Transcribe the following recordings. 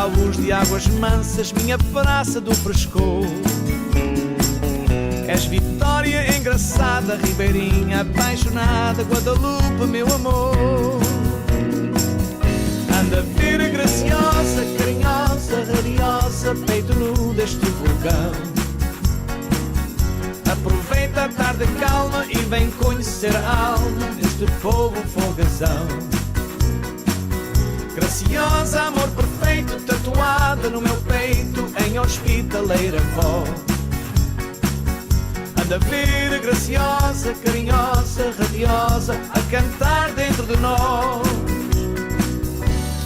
paus de águas mansas, minha praça do frescor. És Vitória engraçada, Ribeirinha apaixonada, Guadalupe, meu amor. Anda a vir graciosa, carinhosa, radiosa, peito nu deste vulcão. Aproveita a tarde calma e vem conhecer a alma deste povo folgazão. Graciosa, amor perfeito, tatuada no meu peito, em hospitaleira voz. Anda a vir graciosa, carinhosa, radiosa, a cantar dentro de nós.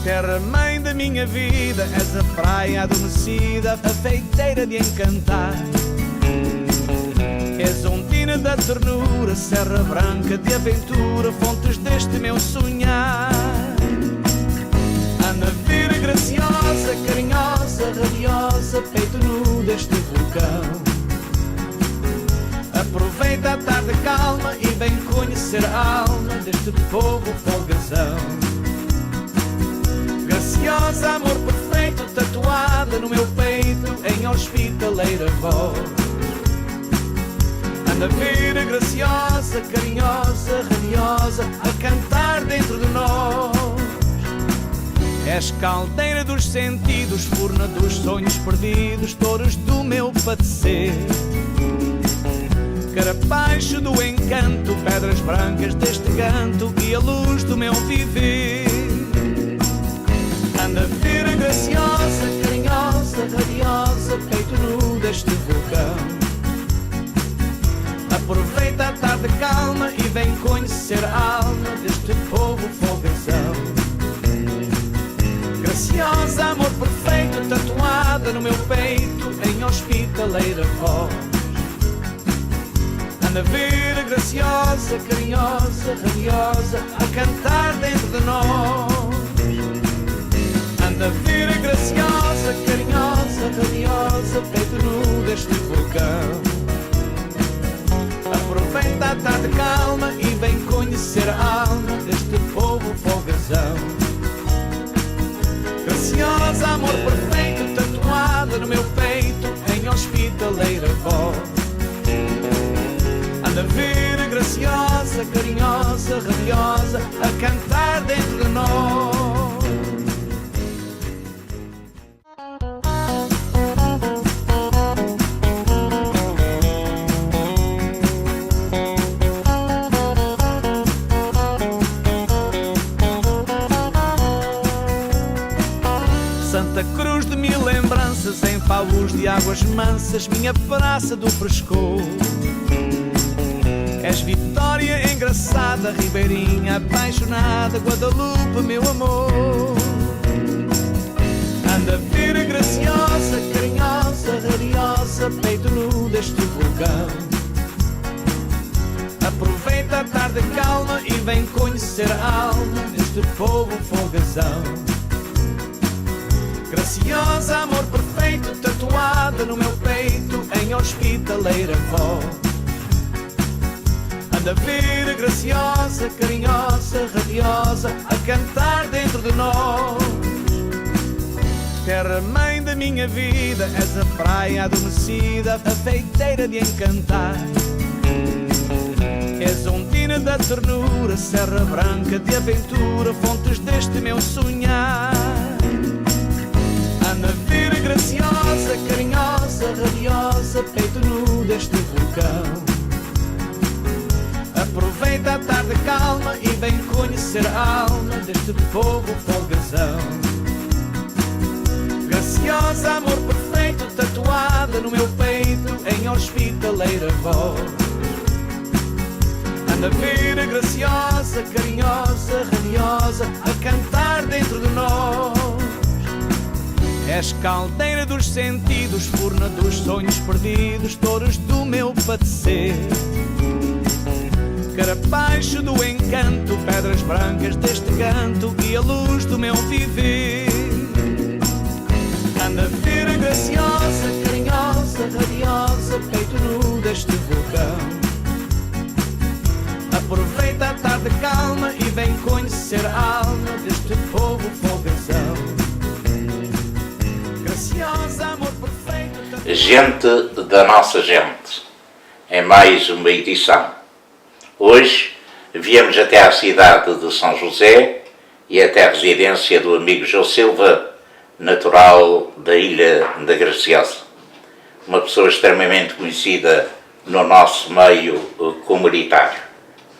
Terra mãe da minha vida, és a praia adormecida, a feiteira de encantar. És ondina da ternura, serra branca de aventura, fontes deste meu sonhar. Anda a vir graciosa, carinhosa, radiosa, peito nu deste vulcão. Aproveita a tarde calma e vem conhecer a alma deste povo folgazão. Graciosa, amor perfeito, tatuada no meu peito, em hospitaleira voz. Anda a vir graciosa, carinhosa, radiosa, a cantar dentro de nós. És caldeira dos sentidos, furna dos sonhos perdidos, touros do meu padecer. Carapacho do encanto, pedras brancas deste canto e a luz do meu viver. Anda a vir graciosa, carinhosa, radiosa, peito nu deste vulcão. Aproveita a tarde calma e vem conhecer a alma deste povo folgazão. Graciosa, amor perfeito, tatuada no meu peito, em hospitaleira voz. Anda a vir graciosa, carinhosa, radiosa, a cantar dentro de nós. Anda a vir graciosa, carinhosa, radiosa, peito nu deste vulcão. Aproveita a tarde calma e vem conhecer a alma deste povo folgazão. Graciosa, amor perfeito, tatuada no meu peito, em hospitaleira voz. Anda a vir graciosa, carinhosa, radiosa, a cantar dentro de nós. Santa Cruz de mil lembranças, em paus de águas mansas, minha praça do frescor. És Vitória engraçada, Ribeirinha apaixonada, Guadalupe, meu amor. Anda a vir graciosa, carinhosa, radiosa, peito nu deste vulcão. Aproveita a tarde calma e vem conhecer a alma deste povo folgazão. Graciosa, amor perfeito, tatuada no meu peito, em hospitaleira voz. Anda a vir graciosa, carinhosa, radiosa, a cantar dentro de nós. Terra mãe da minha vida, és a praia adormecida, a feiteira de encantar. És ondina da ternura, serra branca de aventura, fontes deste meu sonhar. Anda a vir graciosa, carinhosa, radiosa, peito nu deste vulcão. Aproveita a tarde calma e vem conhecer a alma deste povo folgazão. Graciosa, amor perfeito, tatuada no meu peito, em hospitaleira voz. Anda a vir graciosa, carinhosa, radiosa, a cantar dentro de nós. És caldeira dos sentidos, furna dos sonhos perdidos, touros do meu padecer. Carapacho do encanto, pedras brancas deste canto e a luz do meu viver. Anda a vir graciosa, carinhosa, radiosa, peito nu deste vulcão. Aproveita a tarde calma e vem conhecer a alma deste povo folgazão. Gente da nossa gente, em mais uma edição. Hoje viemos até à cidade de São José e até a residência do amigo João Silva, natural da Ilha da Graciosa. Uma pessoa extremamente conhecida no nosso meio comunitário.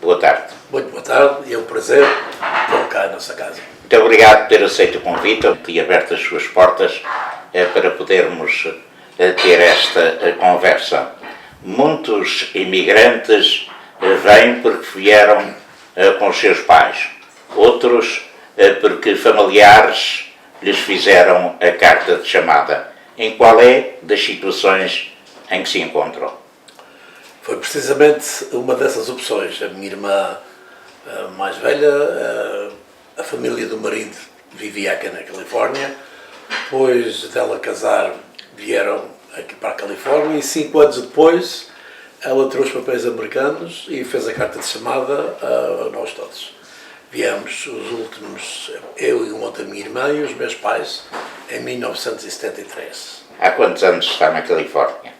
Boa tarde. Muito boa tarde e é um prazer estar cá em nossa casa. Muito obrigado por ter aceito o convite e aberto as suas portas para podermos ter esta conversa. Muitos imigrantes vêm porque vieram com os seus pais, outros porque familiares lhes fizeram a carta de chamada. Em qual é das situações em que se encontram? Foi precisamente uma dessas opções. A minha irmã mais velha, a família do marido vivia aqui na Califórnia, depois dela casar vieram aqui para a Califórnia e 5 anos depois ela trouxe papéis americanos e fez a carta de chamada a nós todos. Viemos os últimos, eu e uma outra minha irmã e os meus pais, em 1973. Há quantos anos está na Califórnia?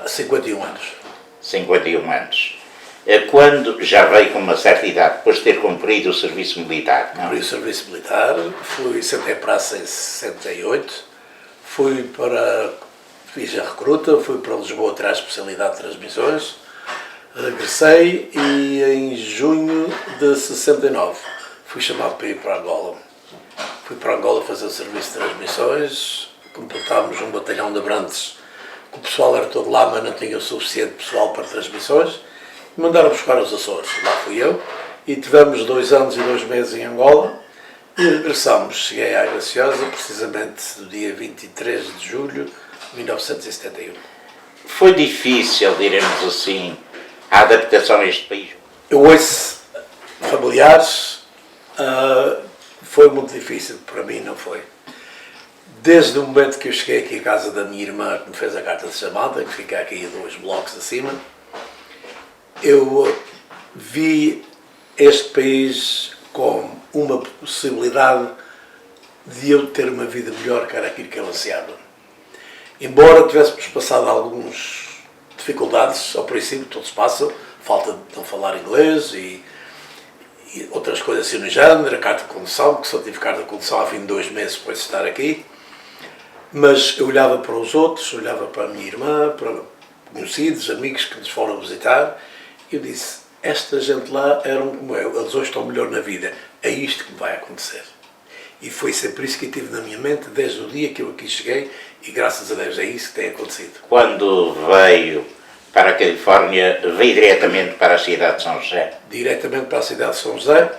51 anos. 51 anos. Quando já veio com uma certa idade, depois de ter cumprido o serviço militar? Não? Cumpri o serviço militar, sentei praça em 68, fiz a recruta, fui para Lisboa atrás de especialidade de transmissões, regressei e em junho de 69 fui chamado para ir para Angola. Fui para Angola fazer o serviço de transmissões, completámos um batalhão de abrantes, o pessoal era todo lá, mas não tinha o suficiente pessoal para transmissões, e mandaram buscar os Açores. Lá fui eu, e tivemos 2 anos e 2 meses em Angola, e regressamos. Cheguei à Graciosa, precisamente no dia 23 de julho de 1971. Foi difícil, diremos assim, a adaptação a este país? Eu ouço familiares, foi muito difícil, para mim não foi. Desde o momento que eu cheguei aqui à casa da minha irmã, que me fez a carta de chamada, que fica aqui a 2 blocos acima, eu vi este país com uma possibilidade de eu ter uma vida melhor, que era aquilo que eu ansiava. Embora tivéssemos passado algumas dificuldades, ao princípio todos passam, falta de não falar inglês e outras coisas assim no género, a carta de condução, que só tive carta de condução ao fim de 2 meses depois de estar aqui. Mas eu olhava para os outros, olhava para a minha irmã, para conhecidos, amigos que nos foram visitar, e eu disse, esta gente lá eram como eu, eles hoje estão melhor na vida, é isto que vai acontecer. E foi sempre isso que eu tive na minha mente desde o dia que eu aqui cheguei, e graças a Deus é isso que tem acontecido. Quando veio para a Califórnia, veio diretamente para a cidade de São José? Diretamente para a cidade de São José,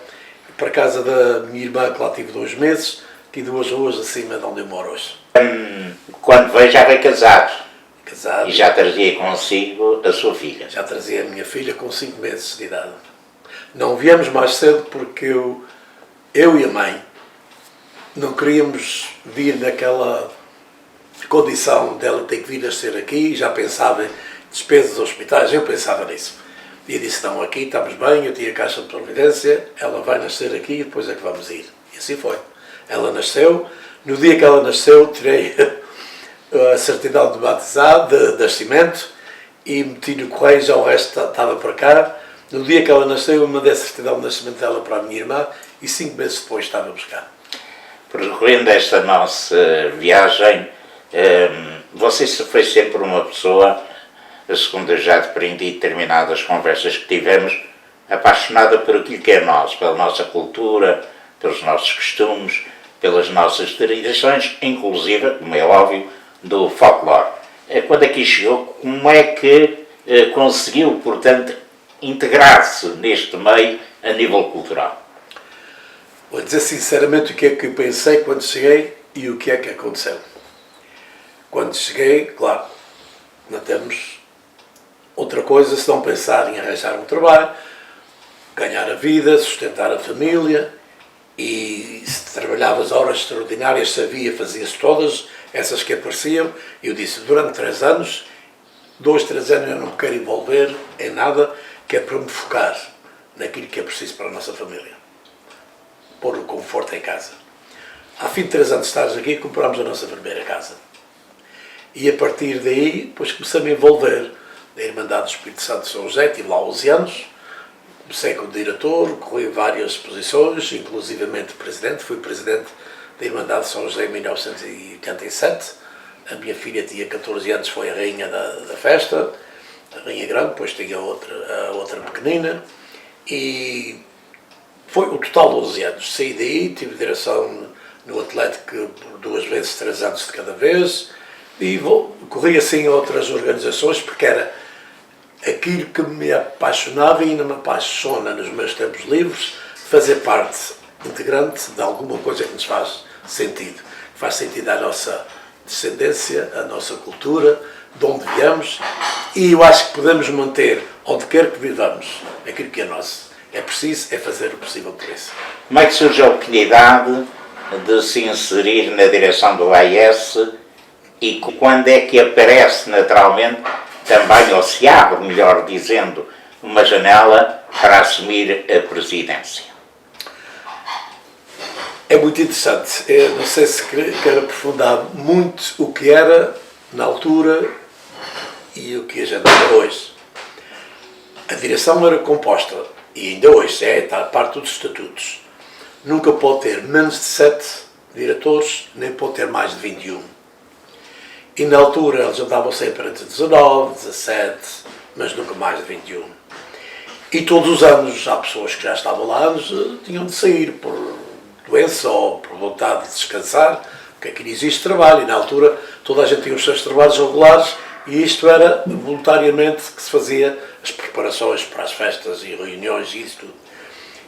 para a casa da minha irmã, que lá tive 2 meses, aqui 2 ruas acima de onde eu moro hoje. Quando veio já veio casado? Casado. E já trazia consigo a sua filha? Já trazia a minha filha com 5 meses de idade. Não viemos mais cedo porque eu e a mãe não queríamos vir naquela condição dela ter que vir nascer aqui, já pensava em despesas hospitais, eu pensava nisso. E eu disse, não, aqui estamos bem, eu tinha caixa de providência, ela vai nascer aqui e depois é que vamos ir. E assim foi. Ela nasceu, no dia que ela nasceu tirei a certidão de batizado, de nascimento, e meti no correio, já o resto estava para cá. No dia que ela nasceu, eu mandei a certidão de nascimento dela para a minha irmã e 5 meses depois estávamos cá. Percorrendo esta nossa viagem, você foi sempre uma pessoa, segundo eu já aprendi determinadas conversas que tivemos, apaixonada por aquilo que é nosso, pela nossa cultura, pelos nossos costumes, pelas nossas tradições, inclusive, como é óbvio, do folclore. Quando aqui chegou, como é que conseguiu, portanto, integrar-se neste meio a nível cultural? Vou dizer sinceramente o que é que eu pensei quando cheguei e o que é que aconteceu. Quando cheguei, claro, não temos outra coisa se não pensar em arranjar um trabalho, ganhar a vida, sustentar a família, e se trabalhavas horas extraordinárias, sabia, fazia-se todas, essas que apareciam, e eu disse, durante 3 anos, 2, 3 anos eu não me quero envolver em nada, que é para me focar naquilo que é preciso para a nossa família. Pôr o conforto em casa. Há fim de 3 anos de estar aqui, comprámos a nossa primeira casa. E a partir daí, depois comecei a me envolver na Irmandade do Espírito Santo de São José, estive lá 11 anos, comecei como diretor, corri várias posições, inclusivamente presidente, fui presidente da Irmandade de São José em 1987, a minha filha tinha 14 anos, foi a rainha da festa, a rainha grande, depois tinha a outra pequenina, e foi o total de 11 anos. Saí daí, tive direção no Atlético por 2 vezes 3 anos de cada vez, e corri assim a outras organizações, porque era aquilo que me apaixonava e ainda me apaixona nos meus tempos livres, fazer parte integrante de alguma coisa que nos faz sentido. Faz sentido à nossa descendência, à nossa cultura, de onde viemos, e eu acho que podemos manter, onde quer que vivamos, aquilo que é nosso. É preciso fazer o possível por isso. Como é que surge a oportunidade de se inserir na direção do AIS e quando é que aparece naturalmente também, ou se abre, melhor dizendo, uma janela para assumir a presidência? É muito interessante. Eu não sei se quero aprofundar muito o que era na altura e o que a gente é hoje. A direção era composta, e ainda hoje está a parte dos estatutos. Nunca pode ter menos de 7 diretores, nem pode ter mais de 21. E na altura eles andavam sempre entre 19, 17, mas nunca mais de 21. E todos os anos, há pessoas que já estavam lá, tinham de sair por doença ou por vontade de descansar, porque aqui existe trabalho, e na altura toda a gente tinha os seus trabalhos regulares, e isto era voluntariamente que se fazia as preparações para as festas e reuniões e isso tudo.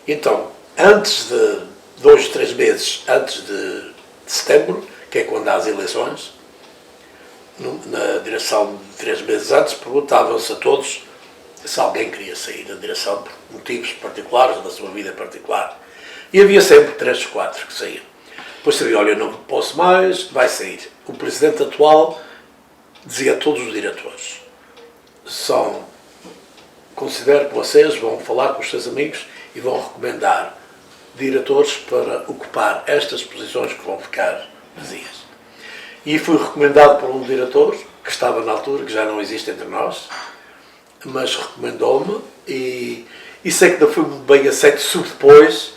Então, antes de 2, 3 meses antes de setembro, que é quando há as eleições, na direção de 3 meses antes, perguntavam-se a todos se alguém queria sair da direção por motivos particulares, da sua vida particular. E havia sempre 3 ou 4 que saíam. Depois sabia, olha, eu não posso mais, vai sair. O presidente atual dizia a todos os diretores, considero que vocês vão falar com os seus amigos e vão recomendar diretores para ocupar estas posições que vão ficar vazias. E fui recomendado por um diretor, que estava na altura, que já não existe entre nós, mas recomendou-me, e sei que não fui muito bem aceito, depois,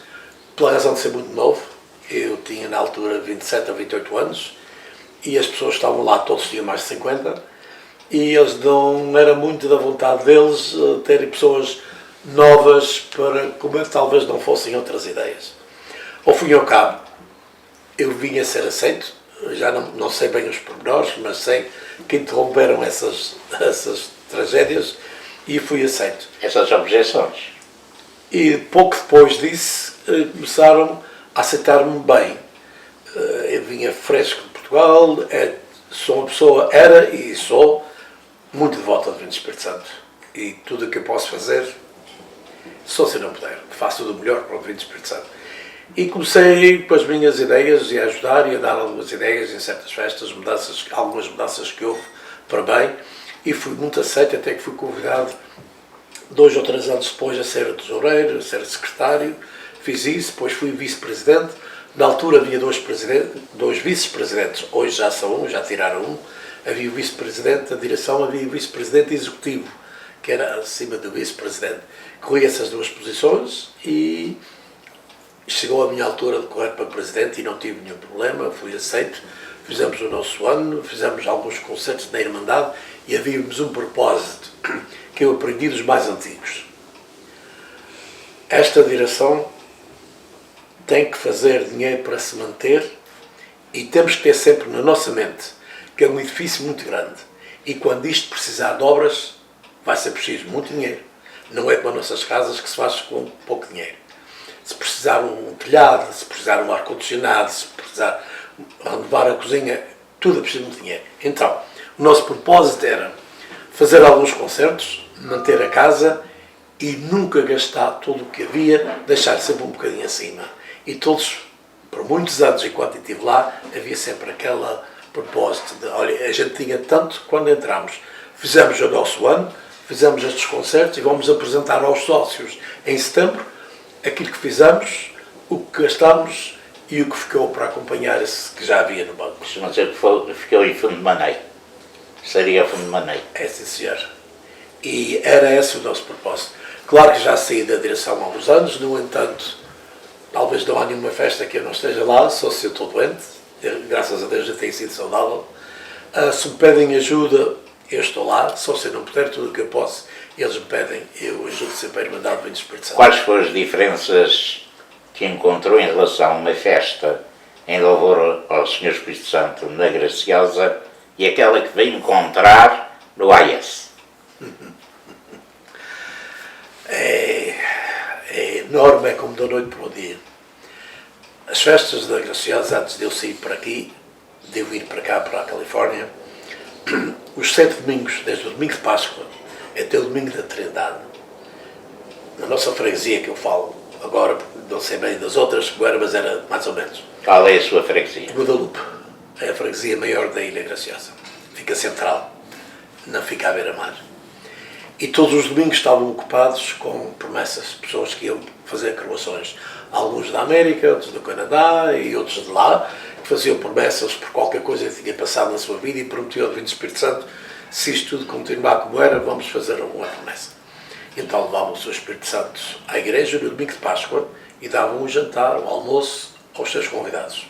pela razão de ser muito novo. Eu tinha na altura 27 a 28 anos, e as pessoas que estavam lá, todos tinham mais de 50, e eles não era muito da vontade deles terem pessoas novas para, como talvez não fossem outras ideias. Ao fim e ao cabo, eu vim a ser aceito, já não sei bem os pormenores, mas sei que interromperam essas tragédias e fui aceito. Essas objeções? E pouco depois disso começaram a aceitar-me bem. Eu vinha fresco de Portugal, sou uma pessoa, era e sou, muito devota do Divino Espírito Santo. E tudo o que eu posso fazer, só se não puder, faço tudo o melhor para o Divino Espírito Santo. E comecei com as minhas ideias e a ajudar e a dar algumas ideias em certas festas, algumas mudanças que houve para bem, e fui muito aceito, até que fui convidado 2 ou 3 anos depois a ser tesoureiro, a ser secretário. Fiz isso, depois fui vice-presidente. Na altura havia 2 vice-presidentes, hoje já são já tiraram um. Havia o vice-presidente da direção, havia o vice-presidente executivo, que era acima do vice-presidente. Corri essas 2 posições e chegou a minha altura de correr para presidente e não tive nenhum problema, fui aceito. Fizemos o nosso ano, fizemos alguns concertos na Irmandade e havíamos um propósito que eu aprendi dos mais antigos. Esta direção tem que fazer dinheiro para se manter e temos que ter sempre na nossa mente que é um edifício muito grande e quando isto precisar de obras vai ser preciso muito dinheiro. Não é como as nossas casas que se faz com pouco dinheiro. Se precisar um telhado, se precisar um ar-condicionado, se precisar renovar a cozinha, tudo é preciso de dinheiro. Então, o nosso propósito era fazer alguns concertos, manter a casa e nunca gastar tudo o que havia, deixar sempre um bocadinho acima. E todos, por muitos anos, enquanto eu estive lá, havia sempre aquele propósito de, olha, a gente tinha tanto quando entramos. Fizemos o nosso ano, fizemos estes concertos e vamos apresentar aos sócios em setembro aquilo que fizemos, o que gastámos e o que ficou para acompanhar esse que já havia no banco. Costuma dizer que ficou em fundo de maneio. seria fundo de maneio. É, sim, senhor. E era esse o nosso propósito. Claro que já saí da direção há uns anos, no entanto, talvez não há nenhuma festa que eu não esteja lá, só se eu estou doente, graças a Deus já tenho sido saudável. Se me pedem ajuda, eu estou lá, só se eu não puder tudo o que eu posso, eles me pedem, eu ajudo sempre a Irmandade do Vinho do Espírito Santo. Quais foram as diferenças que encontrou em relação a uma festa em louvor ao Senhor Espírito Santo na Graciosa e aquela que veio encontrar no AES? É enorme, é como da noite para o dia. As festas da Graciosa, antes de eu sair para aqui, de eu vir para cá, para a Califórnia, os 7 domingos, desde o domingo de Páscoa até o domingo da Trindade, na nossa freguesia que eu falo agora, não sei bem das outras como era, mas era mais ou menos. Qual é a sua freguesia? Guadalupe é a freguesia maior da Ilha Graciosa. Fica central, não fica à beira-mar. E todos os domingos estavam ocupados com promessas, pessoas que iam fazer croações. Alguns da América, outros do Canadá e outros de lá, que faziam promessas por qualquer coisa que tinha passado na sua vida e prometiam ao Vinho do Espírito Santo, se isto tudo continuar como era, vamos fazer uma promessa. Então levavam o seu Espírito Santo à igreja no domingo de Páscoa e davam um jantar, um almoço aos seus convidados.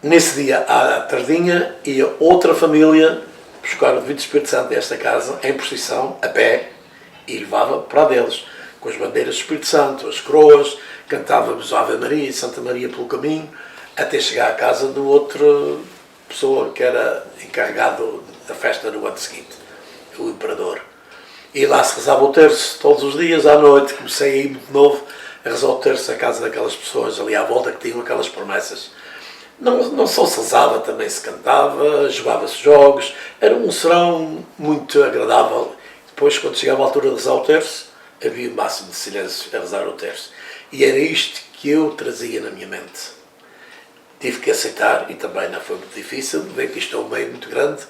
Nesse dia, à tardinha, ia outra família buscar o Vinho do Espírito Santo desta casa, em procissão, a pé, e levava para a deles, com as bandeiras do Espírito Santo, as coroas, cantávamos Ave Maria e Santa Maria pelo caminho, até chegar à casa de outra pessoa que era encarregado da festa no ano seguinte, o imperador. E lá se rezava o terço todos os dias à noite. Comecei a ir muito novo a rezar o terço à casa daquelas pessoas ali à volta que tinham aquelas promessas. Não só se rezava, também se cantava, jogava-se jogos, era um serão muito agradável. Depois, quando chegava a altura de rezar o terço, havia o máximo de silêncio a rezar o terço. E era isto que eu trazia na minha mente. Tive que aceitar, e também não foi muito difícil, ver que isto é um meio muito grande,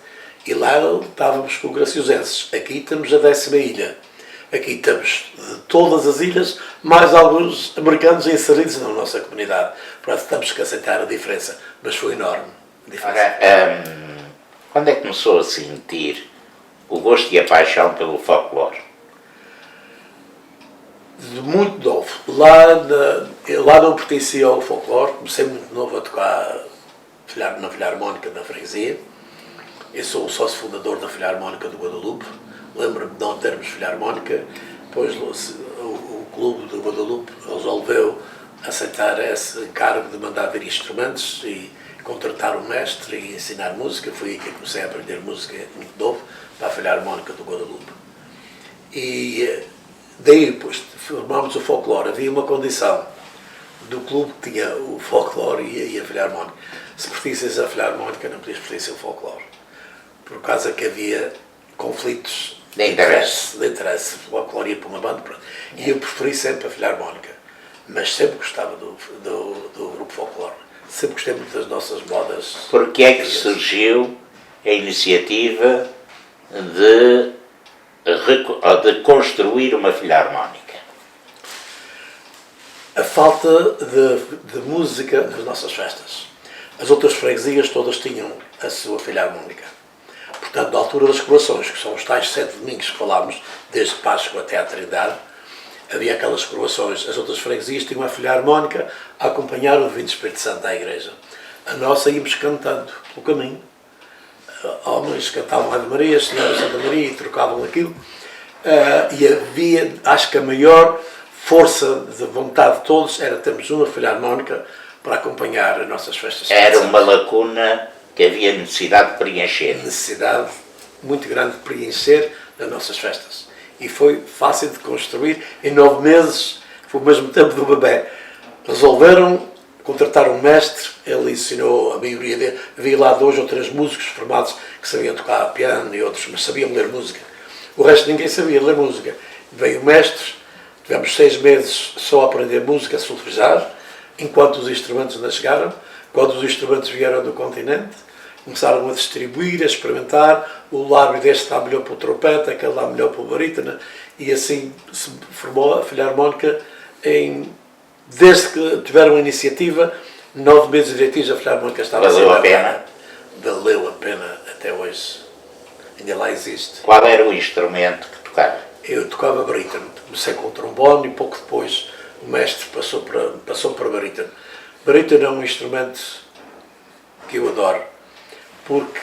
e lá estávamos com graciosenses. Aqui estamos a 10ª ilha. Aqui estamos de todas as ilhas, mais alguns americanos inseridos na nossa comunidade. Portanto, temos que aceitar a diferença, mas foi enorme. Ora, quando é que começou a sentir o gosto e a paixão pelo folclore? De muito novo. Lá não pertencia ao folclore, comecei muito novo a tocar na Filharmónica da freguesia. Eu sou o sócio fundador da Filharmónica do Guadalupe. Lembro-me de não termos Filharmónica, depois o clube do Guadalupe resolveu aceitar esse encargo de mandar vir instrumentos e contratar um mestre e ensinar música. Foi aí que eu comecei a aprender música muito novo para a Filharmónica do Guadalupe. E daí, depois, formámos o folclore. Havia uma condição do clube que tinha o folclore e a Filharmónica. Se pertences à Filharmónica, não podias pertencer ao folclore. Por causa que havia conflitos de interesse. O folclore ia para uma banda. E eu preferi sempre a Filharmónica. Mas sempre gostava do grupo folclore. Sempre gostei muito das nossas modas. Porquê é que surgiu a iniciativa de construir uma Filharmónica? A falta de música nas nossas festas. As outras freguesias todas tinham a sua Filharmónica. Portanto, na altura das coroações, que são os tais 7 domingos que falámos, desde Páscoa até à Trindade, havia aquelas coroações. As outras freguesias tinham a Filharmónica a acompanhar o Vinho do Espírito Santo à igreja. A nossa íamos cantando pelo caminho. Homens cantavam Ave Maria, Senhora Santa Maria e trocavam aquilo. E havia, acho que a maior força de vontade de todos era termos uma Filharmónica para acompanhar as nossas festas. Era uma lacuna que havia necessidade de preencher. Necessidade muito grande de preencher nas nossas festas. E foi fácil de construir. Em 9 meses, foi o mesmo tempo do bebê. Resolveram contratar um mestre, ele ensinou a maioria dele. Havia lá 2 ou 3 músicos formados que sabiam tocar piano e outros, mas sabiam ler música. O resto ninguém sabia ler música. Veio o mestre, tivemos 6 meses só a aprender música, a solfejar, enquanto os instrumentos não chegaram. Quando os instrumentos vieram do continente, começaram a distribuir, a experimentar. O lábio deste está melhor para o trompete, aquele lá melhor para o barítono, e assim se formou a Filharmónica. Desde que tiveram a iniciativa, 9 meses direitinhos a Filharmónica estava Valeu a pena? Valeu a pena até hoje. Ainda lá existe. Qual era o instrumento que tocava? Eu tocava barítono. Comecei com o trombone e pouco depois o mestre passou para barítono. Barítono é um instrumento que eu adoro, porque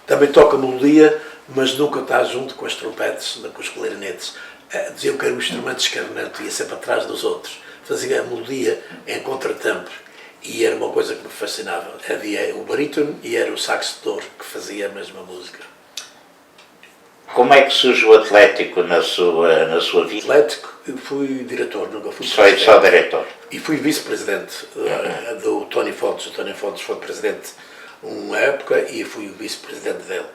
também toca melodia, mas nunca está junto com as trompetes, com os clarinetes. Diziam que era um instrumento escarnante, ia sempre atrás dos outros. Fazia a melodia em contratempo e era uma coisa que me fascinava. Havia o barítono e era o sax tenor que fazia a mesma música. Como é que surge o Atlético na sua vida? Atlético, eu fui diretor, nunca fui Só presidente. diretor. E fui vice-presidente do Tony Fontes. O Tony Fontes foi presidente uma época e fui o vice-presidente dele.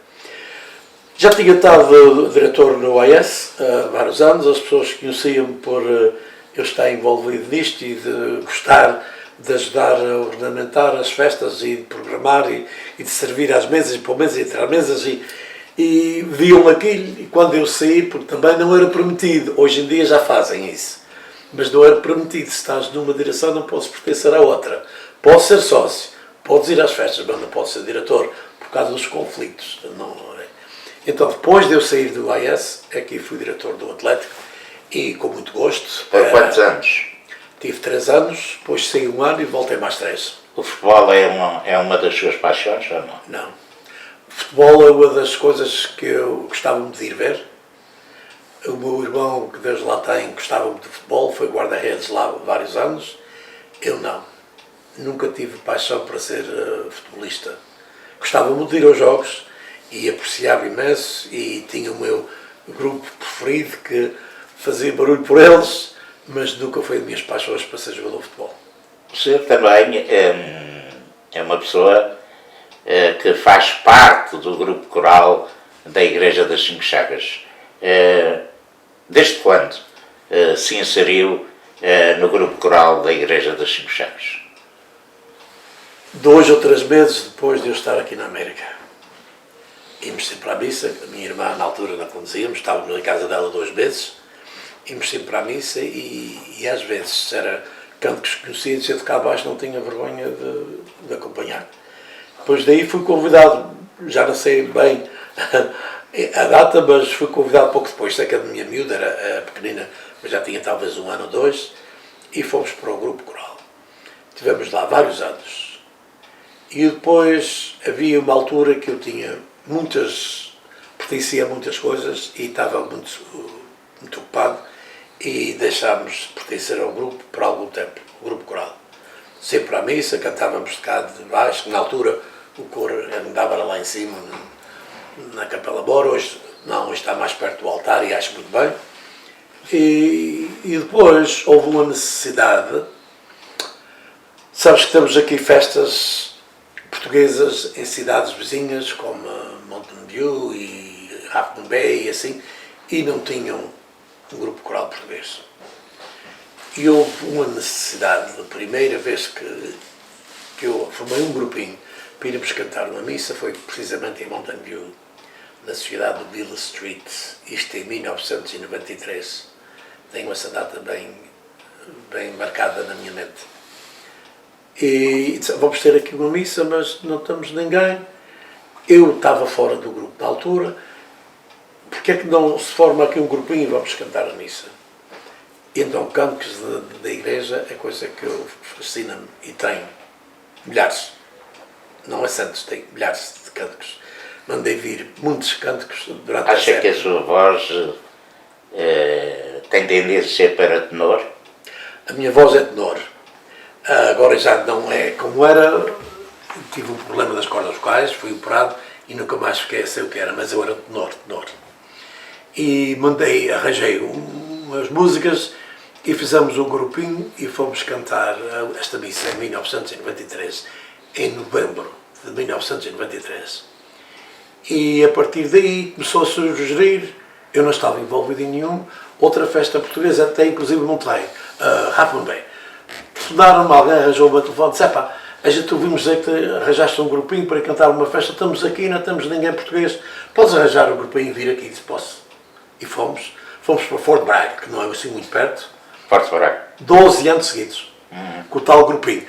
Já tinha estado diretor no AES há vários anos, as pessoas conheciam-me por eu estar envolvido nisto e de gostar de ajudar a ornamentar as festas e de programar e de servir às mesas e pôr mesas e entrar mesas e viam aquilo e quando eu saí, porque também não era permitido, hoje em dia já fazem isso, mas não era permitido, se estás numa direção não podes pertencer à outra, podes ser sócio, podes ir às festas, mas não podes ser diretor, por causa dos conflitos. Então depois de eu sair do AES, aqui fui diretor do Atlético e com muito gosto. Por quantos anos? Tive 3 anos, depois saí 1 ano e voltei mais 3. O futebol é uma das suas paixões ou não? Não. O futebol é uma das coisas que eu gostava muito de ir ver. O meu irmão, que Deus lá tem, gostava muito de futebol, foi guarda-redes lá há vários anos. Eu não. Nunca tive paixão para ser futebolista. Gostava muito de ir aos jogos e apreciava imenso e tinha o meu grupo preferido que fazia barulho por eles, mas nunca foi de minhas paixões para ser jogador de futebol. O senhor também é uma pessoa que faz parte do grupo coral da Igreja das Cinco Chagas. Desde quando se inseriu no grupo coral da Igreja das Cinco Chagas? 2 ou 3 meses depois de eu estar aqui na América. Íamos sempre à missa, a minha irmã na altura não conduzíamos, estávamos na casa dela 2 meses, íamos sempre à missa e às vezes era cantos conhecidos, eu de cá abaixo não tinha vergonha de acompanhar. Depois daí fui convidado, já não sei bem a data, mas fui convidado pouco depois, sei que a minha miúda era pequenina, mas já tinha talvez 1 ano ou 2, e fomos para o grupo coral. Tivemos lá vários anos. E depois havia uma altura que eu tinha pertencia a muitas coisas e estava muito ocupado e deixámos de pertencer ao grupo por algum tempo, o grupo coral. Sempre à missa, cantávamos de cá de baixo, que na altura o coro andava lá em cima, na Capela Mora, hoje não, hoje está mais perto do altar e acho muito bem. E depois houve uma necessidade, sabes que temos aqui festas portuguesas em cidades vizinhas como Mountain View e Half Moon Bay e assim, e não tinham um grupo coral português. E houve uma necessidade, a primeira vez que eu formei um grupinho para irmos cantar uma missa foi precisamente em Mountain View, na sociedade do Bill Street, isto em 1993. Tenho essa data bem marcada na minha mente. E disse, vamos ter aqui uma missa, mas não temos ninguém. Eu estava fora do grupo na altura. Porque é que não se forma aqui um grupinho e vamos cantar a missa? E então, cânticos da igreja é coisa que eu fascina-me e tenho milhares. Não é santos, tenho milhares de cânticos. Mandei vir muitos cânticos durante a série. Acha que a sua voz tem tendência para tenor? A minha voz é tenor. Agora já não é como era, tive um problema das cordas vocais, fui operado e nunca mais fiquei a ser o que era, mas eu era tenor. E arranjei umas músicas e fizemos um grupinho e fomos cantar esta missa em 1993, em novembro de 1993. E a partir daí começou a sugerir, eu não estava envolvido em nenhum, outra festa portuguesa, até inclusive Monterrey, Half Moon Bay. Telefonaram-me, alguém arranjou-me o telefone, disse, a gente ouvimos dizer que arranjaste um grupinho para ir cantar uma festa, estamos aqui, não temos ninguém português, podes arranjar um grupinho e vir aqui? Disse, posso. E fomos para Fort Bragg, que não é assim muito perto. Fort Bragg. 12 anos seguidos, com o tal grupinho.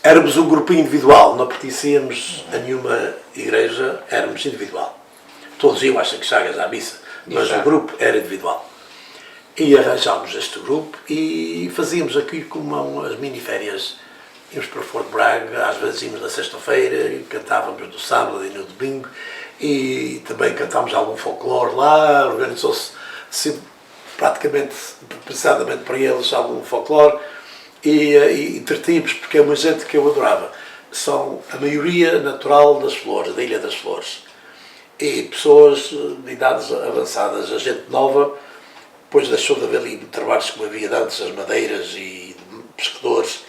Éramos um grupo individual, não pertencíamos a nenhuma igreja, éramos individual. Todos iam às Cinco Chagas à missa, mas o grupo era individual. E arranjámos este grupo e fazíamos aqui como as mini-férias. Íamos para Fort Braga, às vezes íamos na sexta-feira, cantávamos no sábado e no domingo, e também cantámos algum folclore lá, organizou-se praticamente, pensadamente para eles, algum folclore, e entretíamos, porque é uma gente que eu adorava. São a maioria natural das Flores, da Ilha das Flores, e pessoas de idades avançadas, a gente nova, depois deixou de haver ali trabalhos como havia antes, as madeiras e pescadores,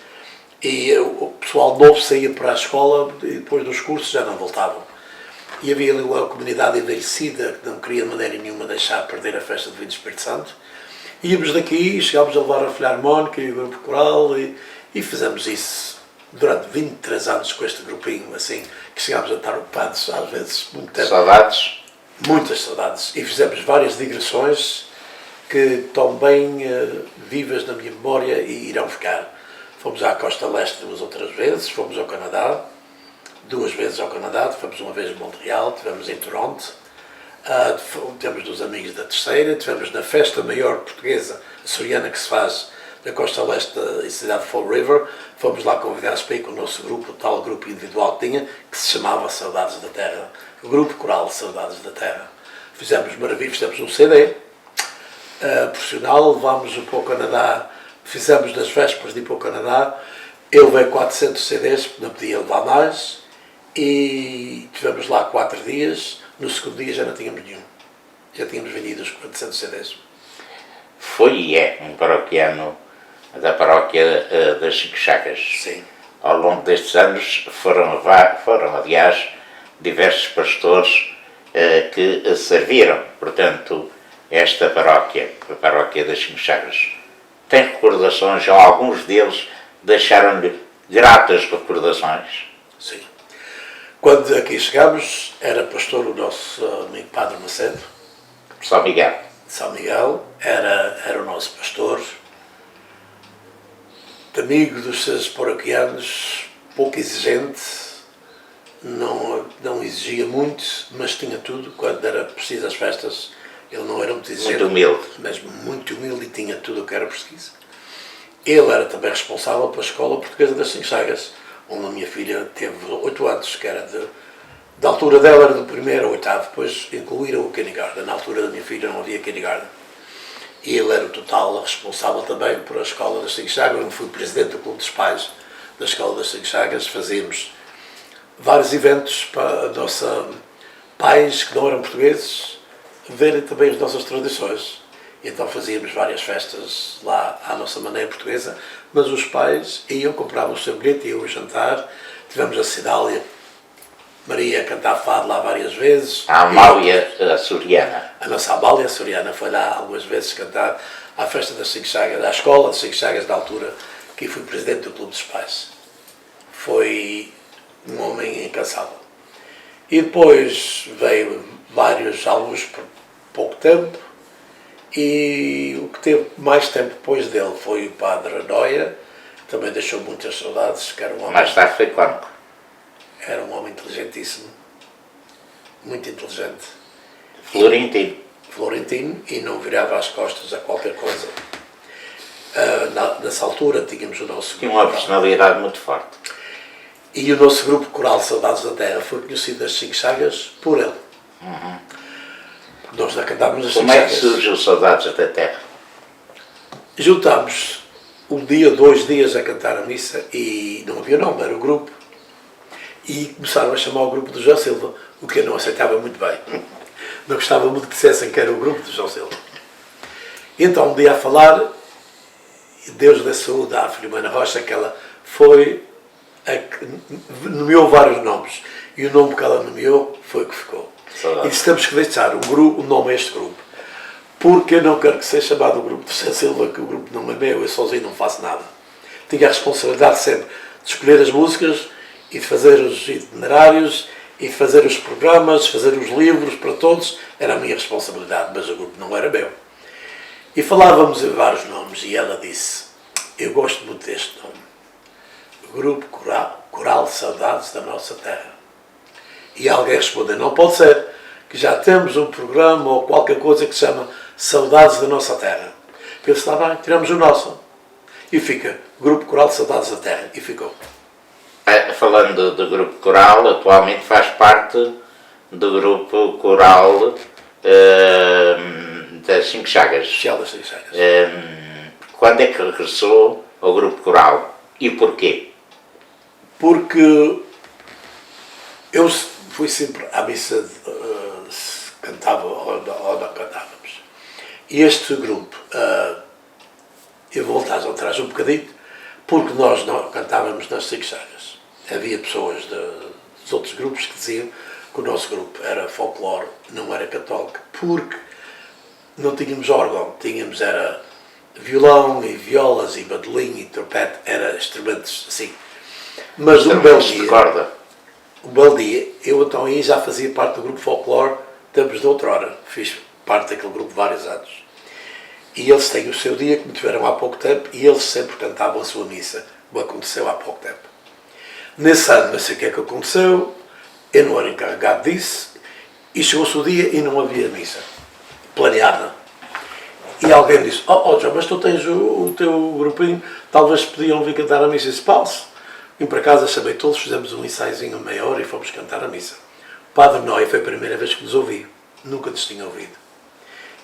e o pessoal novo saía para a escola e depois dos cursos já não voltavam. E havia ali uma comunidade envelhecida que não queria de maneira nenhuma deixar perder a festa do Vinho do Espírito Santo. Íamos daqui, chegámos a levar a Filharmónica e o grupo coral e fizemos isso durante 23 anos com este grupinho, assim, que chegámos a estar ocupados às vezes muito tempo. Saudades? Muitas saudades. E fizemos várias digressões que estão bem vivas na minha memória e irão ficar. Fomos à Costa Leste 2 outras vezes, fomos ao Canadá, 2 vezes ao Canadá, fomos uma vez em Montreal, tivemos em Toronto, temos dos amigos da Terceira, tivemos na festa maior portuguesa, açoriana, que se faz na Costa Leste da cidade de Fall River, fomos lá convidados para ir com o nosso grupo, o tal grupo individual que tinha, que se chamava Saudades da Terra, o grupo coral Saudades da Terra. Fizemos maravilhas, fizemos um CD profissional, levámos para o Canadá, fizemos nas vésperas de ir para o Canadá, eu levei 400 CDs, não podia levar mais, e tivemos lá 4 dias, no segundo dia já não tínhamos nenhum, já tínhamos vendido os 400 CDs. Foi e é um paroquiano da paróquia das Cinco Chagas. Sim. Ao longo destes anos foram aliás, diversos pastores que serviram, portanto, esta paróquia, a paróquia das Cinco Chagas. Tem recordações, ou alguns deles deixaram-lhe gratas recordações? Sim. Quando aqui chegámos, era pastor o nosso amigo Padre Macedo. São Miguel. São Miguel, era o nosso pastor, amigo dos seus paroquianos, pouco exigente, não exigia muito, mas tinha tudo. Quando era preciso as festas, ele não era muito exigente, muito humilde, mas muito humilde, e tinha tudo o que era preciso. Ele era também responsável pela Escola Portuguesa das Cinco Chagas, onde a minha filha teve 8 anos, que era da altura dela era do 1º ao 8º, depois incluíram o kindergarten. Na altura da minha filha não havia kindergarten. E ele era o total responsável também por a Escola das Cinco Chagas. Eu fui presidente do Clube dos Pais da Escola das Cinco Chagas. Fazíamos vários eventos para pais que não eram portugueses verem também as nossas tradições. E então fazíamos várias festas lá à nossa maneira portuguesa, mas os pais iam, compravam o seu bilhete, iam jantar. Tivemos a Cidália Maria a cantar fado lá várias vezes. A Amália Açoriana. A nossa Amália Açoriana foi lá algumas vezes cantar à festa das Cinco Chagas, à escola das Cinco Chagas, na altura que fui presidente do Clube dos Pais. Foi um homem incansável. E depois veio alguns por pouco tempo, e o que teve mais tempo depois dele foi o Padre Noia, que também deixou muitas saudades, que era um homem... Mais tarde foi cônico. Era um homem inteligentíssimo, muito inteligente. Florentino, e não virava as costas a qualquer coisa. Nessa altura tínhamos o nosso... Tinha uma personalidade muito forte. E o nosso grupo coral Saudades da Terra foi conhecido das Cinco Chagas por ele. Uhum. Nós lá cantávamos as Cinco Como é que Chagas. surgiu Saudades da Terra? Juntámos 1 dia, 2 dias a cantar a missa e não havia nome, era o grupo. E começaram a chamar o grupo do João Silva, o que eu não aceitava muito bem. Não gostava muito que dissessem que era o grupo do João Silva. E então, um dia a falar, Deus dê saúde à Filomena Rocha, que ela foi, nomeou vários nomes. E o nome que ela nomeou foi o que ficou. Saudade. E disse, temos que deixar o nome a este grupo. Porque eu não quero que seja chamado o grupo do João Silva, que o grupo não é meu, eu sozinho não faço nada. Tinha a responsabilidade sempre de escolher as músicas, e de fazer os itinerários, e de fazer os programas, fazer os livros para todos, era a minha responsabilidade, mas o grupo não era meu. E falávamos em vários nomes, e ela disse, eu gosto muito deste nome. Eu Grupo Coral Saudades da Nossa Terra. E alguém respondeu, não pode ser, que já temos um programa ou qualquer coisa que se chama Saudades da Nossa Terra. Eu disse, está bem, tiramos o nosso. E fica, Grupo Coral Saudades da Terra. E ficou. Falando do Grupo Coral, atualmente faz parte do Grupo Coral das Cinco Chagas. Das Cinco Chagas. Quando é que regressou ao Grupo Coral e porquê? Porque eu fui sempre à missa, cantava ou não cantávamos. E este grupo, eu vou voltar atrás um bocadinho, porque nós não cantávamos nas Cinco Chagas. Havia pessoas dos outros grupos que diziam que o nosso grupo era folclore, não era católico, porque não tínhamos órgão, tínhamos era violão e violas e bandolim e trompete, era instrumentos assim. Mas um belo dia, eu então aí já fazia parte do grupo folclore, tempos de outrora, fiz parte daquele grupo vários anos. E eles têm o seu dia, que me tiveram há pouco tempo, e eles sempre cantavam a sua missa, como aconteceu há pouco tempo. Nesse ano, não sei o que é que aconteceu, eu não era encarregado disso, e chegou-se o dia e não havia missa planeada. E alguém disse, João, mas tu tens o teu grupinho, talvez podiam vir cantar a missa. E disse, falso. Vim para casa, chamei todos, fizemos um ensaiozinho a meia hora e fomos cantar a missa. O Padre Noé foi a primeira vez que nos ouviu, nunca nos tinha ouvido.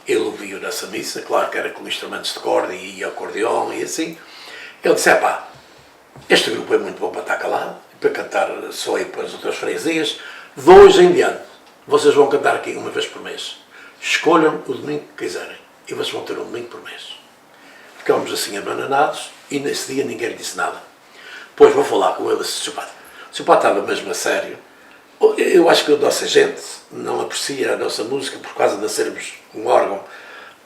Ele ouviu nessa missa, claro que era com instrumentos de corda e acordeão e assim. Ele disse, este grupo é muito bom para estar calado, para cantar só aí para as outras freguesias. De hoje em diante, vocês vão cantar aqui uma vez por mês. Escolham o domingo que quiserem e vocês vão ter um domingo por mês. Ficámos assim abananados e nesse dia ninguém lhe disse nada. Depois vou falar com ele e disse, se o Padre estava mesmo a sério, eu acho que a nossa gente não aprecia a nossa música por causa de sermos um órgão.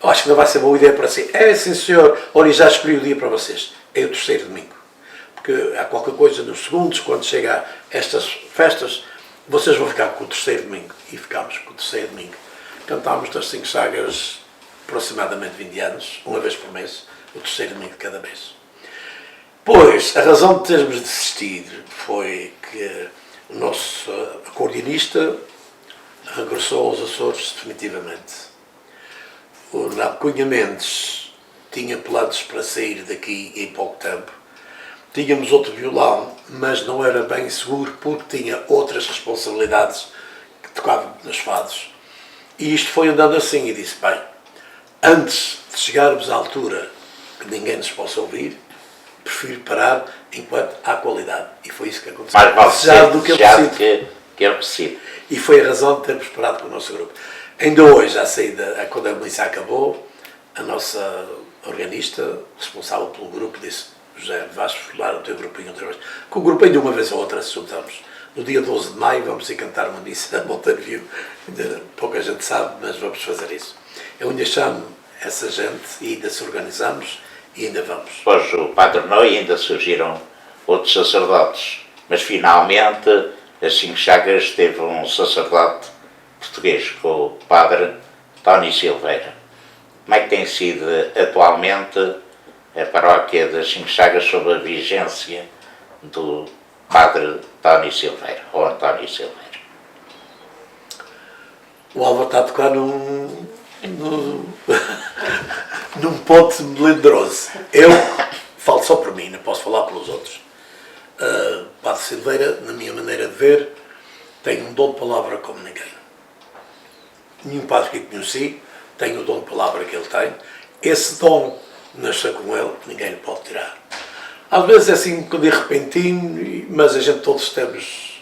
Eu acho que não vai ser boa ideia para si. Sim senhor, olha, já escolhi o dia para vocês. É o terceiro domingo. Porque há qualquer coisa nos segundos, quando chega a estas festas, vocês vão ficar com o terceiro domingo. E ficámos com o terceiro domingo. Cantámos das Cinco Chagas aproximadamente 20 anos, uma vez por mês, o terceiro domingo de cada mês. Pois, a razão de termos desistido foi que o nosso acordeonista regressou aos Açores definitivamente. O Renato Cunha Mendes tinha planos para sair daqui em pouco tempo. Tínhamos outro violão, mas não era bem seguro porque tinha outras responsabilidades que tocavam nos fados. E isto foi andando assim e disse, bem, antes de chegarmos à altura que ninguém nos possa ouvir, prefiro parar enquanto há qualidade. E foi isso que aconteceu. Mais vale ser desejado que é preciso. E foi a razão de termos parado com o nosso grupo. Ainda hoje, à saída, quando a missa acabou, a nossa organista, responsável pelo grupo, disse, José, vais formar o teu grupinho outra vez. Com o grupinho de uma vez ou outra se juntamos. No dia 12 de maio vamos ir cantar uma missa a Montanview. Pouca gente sabe, mas vamos fazer isso. Eu ainda chamo essa gente e ainda se organizamos e ainda vamos. Pois o Padre Noé ainda surgiram outros sacerdotes, mas finalmente as Cinco Chagas teve um sacerdote português, com o Padre Tony Silveira. Como é que tem sido atualmente a paróquia das Cinco Chagas sob a vigência do Padre Tony Silveira, ou António Silveira? O Álvaro está a tocar num ponto melindroso. Eu falo só por mim, não posso falar pelos outros. Padre Silveira, na minha maneira de ver, tem um dom de palavra como ninguém. Nenhum padre que conheci tem o dom de palavra que ele tem. Esse dom nasceu com ele, ninguém lhe pode tirar. Às vezes é assim um bocadinho repentino, mas a gente todos temos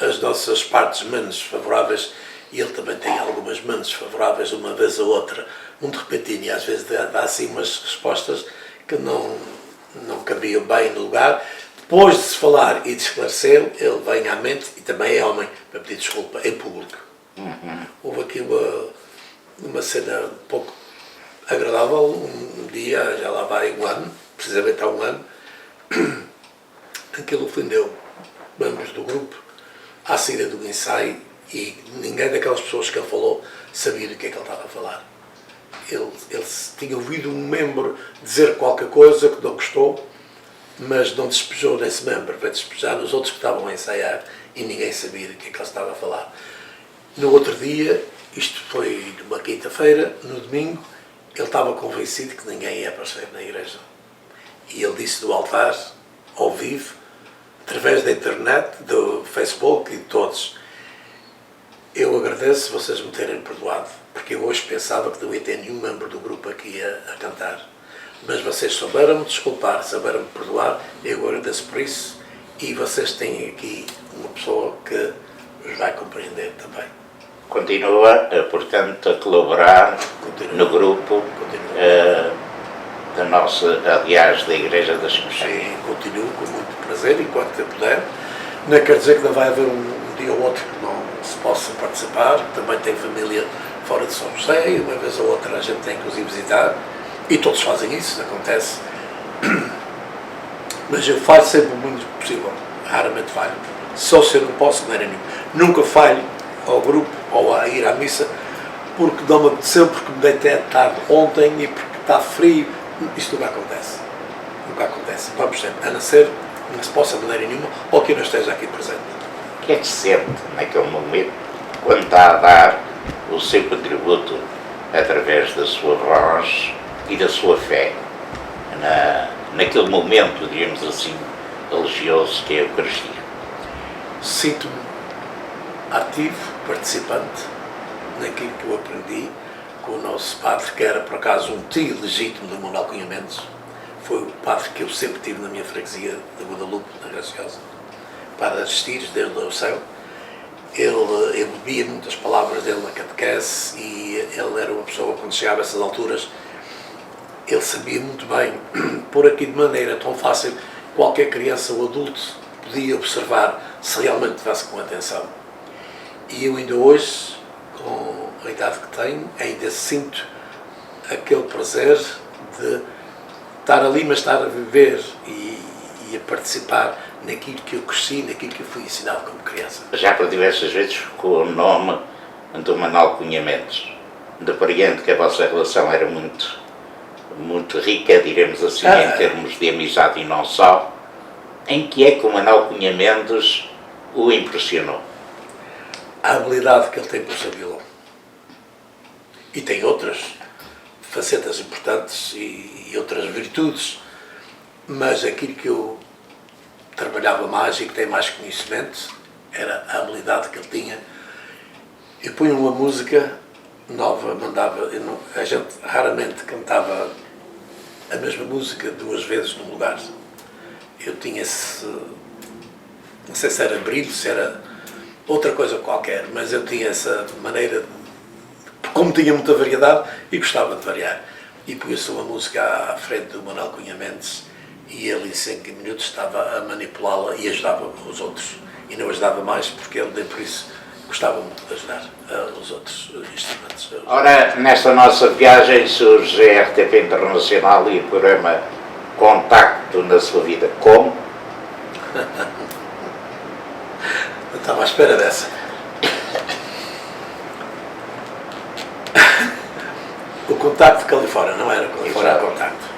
as nossas partes menos favoráveis e ele também tem algumas menos favoráveis, uma vez ou outra, muito repentino, e às vezes dá assim umas respostas que não cabiam bem no lugar. Depois de se falar e de esclarecer, ele vem à mente, e também é homem, para pedir desculpa em público. Houve aqui uma cena um pouco agradável, um dia, já lá vai um ano, precisamente há um ano, em que ele ofendeu membros do grupo à saída do ensaio e ninguém daquelas pessoas que ele falou sabia do que é que ele estava a falar. Ele tinha ouvido um membro dizer qualquer coisa que não gostou mas não despejou nesse membro, veio despejar nos outros que estavam a ensaiar e ninguém sabia do que é que ele estava a falar. No outro dia, isto foi numa quinta-feira, no domingo, ele estava convencido que ninguém ia aparecer na igreja. E ele disse do altar, ao vivo, através da internet, do Facebook e de todos: eu agradeço vocês me terem perdoado, porque eu hoje pensava que não ia ter nenhum membro do grupo aqui a cantar. Mas vocês souberam-me desculpar, souberam-me perdoar, eu agradeço por isso, e vocês têm aqui uma pessoa que os vai compreender também. Continua, portanto, a colaborar no grupo da nossa, aliás, da Igreja das Cruzeiras. Sim, continuo com muito prazer, enquanto eu puder. Não quer dizer que não vai haver um dia ou outro que não se possa participar. Também tenho família fora de São José e uma vez ou outra a gente tem que os ir visitar. E todos fazem isso, acontece. Mas eu falho sempre o muito possível. Raramente falho. Só se eu não posso, não era nenhum. Nunca falho ao grupo ou a ir à missa, porque não me apeteceu, porque me deitei tarde ontem e porque está frio. Isto nunca acontece. Nunca acontece. Vamos sempre, a não ser que não se possa de maneira nenhuma ou que eu não esteja aqui presente. O que é que se sente naquele momento quando está a dar o seu contributo através da sua voz e da sua fé naquele momento, digamos assim, religioso que é a Eucaristia? Sinto-me ativo, participante naquilo que eu aprendi com o nosso padre, que era por acaso um tio legítimo do Manuel Cunha Mendes. Foi o padre que eu sempre tive na minha freguesia de Guadalupe, na Graciosa, para assistir desde o céu. Eu bebia muitas palavras dele na catequese e ele era uma pessoa, quando chegava a essas alturas, ele sabia muito bem, por aqui de maneira tão fácil, qualquer criança ou adulto podia observar se realmente tivesse com atenção. E eu ainda hoje, com a idade que tenho, ainda sinto aquele prazer de estar ali, mas estar a viver e a participar naquilo que eu cresci, naquilo que eu fui ensinado como criança. Já por diversas vezes ficou o nome do Manuel Cunha Mendes. Depreendo que a vossa relação era muito rica, diremos assim, em termos de amizade e não só. Em que é que o Manuel Cunha Mendes o impressionou? A habilidade que ele tem por ser violão. E tem outras facetas importantes e outras virtudes, mas aquilo que eu trabalhava mais e que tem mais conhecimento era a habilidade que ele tinha. Eu punha uma música nova, a gente raramente cantava a mesma música duas vezes num lugar. Eu tinha esse, não sei se era brilho, se era outra coisa qualquer, mas eu tinha essa maneira de, como tinha muita variedade e gostava de variar. E punha-se uma música à frente do Manuel Cunha Mendes e ele em 5 minutos estava a manipulá-la e ajudava os outros. E não ajudava mais porque ele, nem por isso, gostava muito de ajudar os outros instrumentos. Ora, nesta nossa viagem surge a RTP Internacional e o programa Contacto na sua vida. Como? Eu estava à espera dessa. O Contacto de Califórnia, não era Califórnia, era Contacto.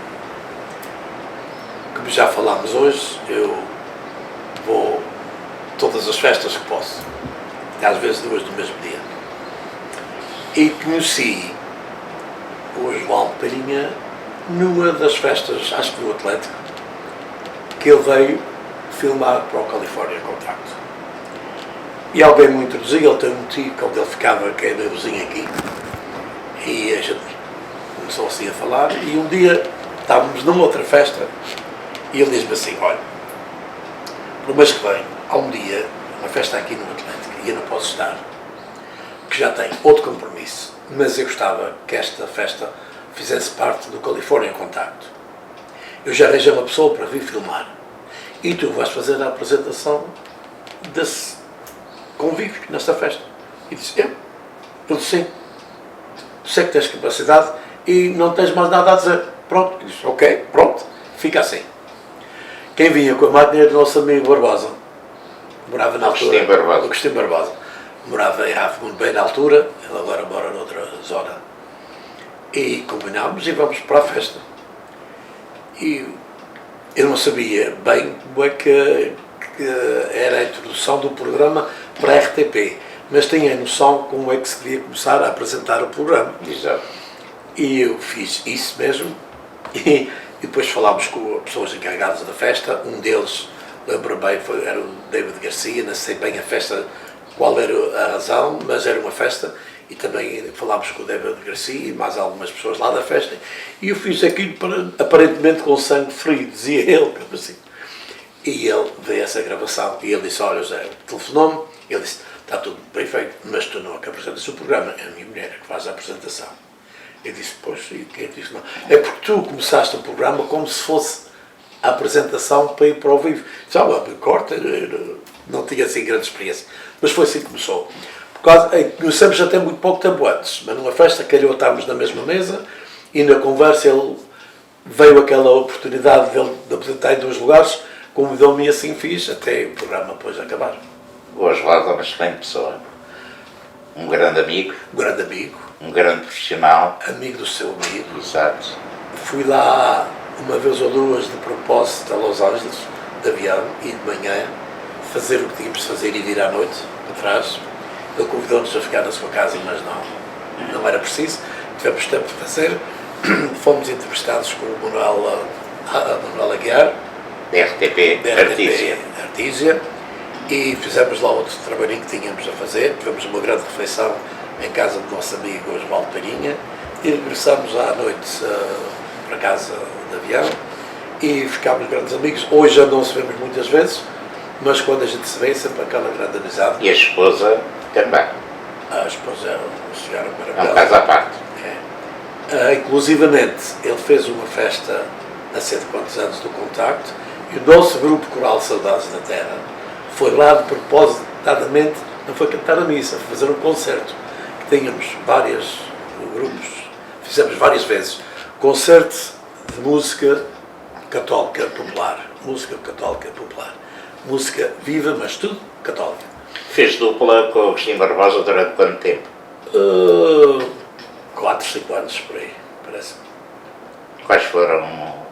Como já falámos hoje, eu vou todas as festas que posso, às vezes 2 no mesmo dia. E conheci o João Palhinha numa das festas, acho que do Atlético, que ele veio filmar para o Califórnia Contacto. E alguém me introduziu, ele tem um tio, onde ele ficava, que é meu vizinho aqui, e a gente começou assim a falar, e um dia estávamos numa outra festa, e ele diz-me assim: olha, no mês que vem, há um dia, uma festa aqui no Atlético, e eu não posso estar, que já tenho outro compromisso, mas eu gostava que esta festa fizesse parte do California Contacto. Eu já arranjei uma pessoa para vir filmar, e tu vais fazer a apresentação desse convívio nesta festa. E disse: eu disse: sim, tu sei que tens capacidade e não tens mais nada a dizer. Pronto. Eu disse: ok, pronto, fica assim. Quem vinha com a máquina era o nosso amigo Barbosa. Morava na altura. O Agostinho Barbosa. Morava em Rafael bem na altura, ele agora mora noutra zona. E combinámos e vamos para a festa. E eu não sabia bem como é que era a introdução do programa para a RTP, mas tinha a noção como é que se devia começar a apresentar o programa. Exato. E eu fiz isso mesmo, e depois falámos com as pessoas encarregadas da festa. Um deles, lembro bem, era o David Garcia, não sei bem a festa, qual era a razão, mas era uma festa, e também falámos com o David Garcia e mais algumas pessoas lá da festa, e eu fiz aquilo aparentemente com sangue frio, dizia ele, como assim. E ele veio essa gravação, e ele disse: olha, José, telefonou-me, ele disse: está tudo bem feito, mas tu não é que apresentas o programa, é a minha mulher que faz a apresentação. Eu disse: pois, e quem disse não? É porque tu começaste o programa como se fosse a apresentação para ir para o vivo. Disse: corta, não tinha assim grande experiência. Mas foi assim que começou. Conhecemos até muito pouco tempo antes, mas numa festa calhou estarmos na mesma mesa, e na conversa ele veio aquela oportunidade dele de apresentar em 2 lugares, convidou-me e assim fiz, até o programa depois acabar. O Osvaldo é uma excelente pessoa, um grande amigo, um grande profissional. Amigo do seu amigo. Exato. Fui lá uma vez ou duas de propósito a Los Angeles, de avião, e de manhã fazer o que tínhamos de fazer e de ir à noite para trás. Ele convidou-nos a ficar na sua casa, mas não era preciso, tivemos tempo de fazer. Fomos entrevistados com o Manuel Aguiar, da RTP Artísia, e fizemos lá outro trabalhinho que tínhamos a fazer. Tivemos uma grande refeição em casa do nosso amigo Osvaldo Palhinha, e regressámos à noite para casa de avião, e ficámos grandes amigos. Hoje já não se vemos muitas vezes, mas quando a gente se vê, sempre aquela grande amizade. E a esposa também. A esposa é uma senhora maravilhosa. É um caso à parte. Inclusivamente, ele fez uma festa há 100 anos do Contacto, e o nosso grupo coral Saudades da Terra foi lá de propósito, datamente, não foi cantar a missa, foi fazer um concerto, que tínhamos vários grupos, fizemos várias vezes, concerto de música católica popular, música viva, mas tudo católica. Fez dupla com o Agostinho Barbosa durante quanto tempo? 4, 5 anos, por aí, parece-me. Quais foram,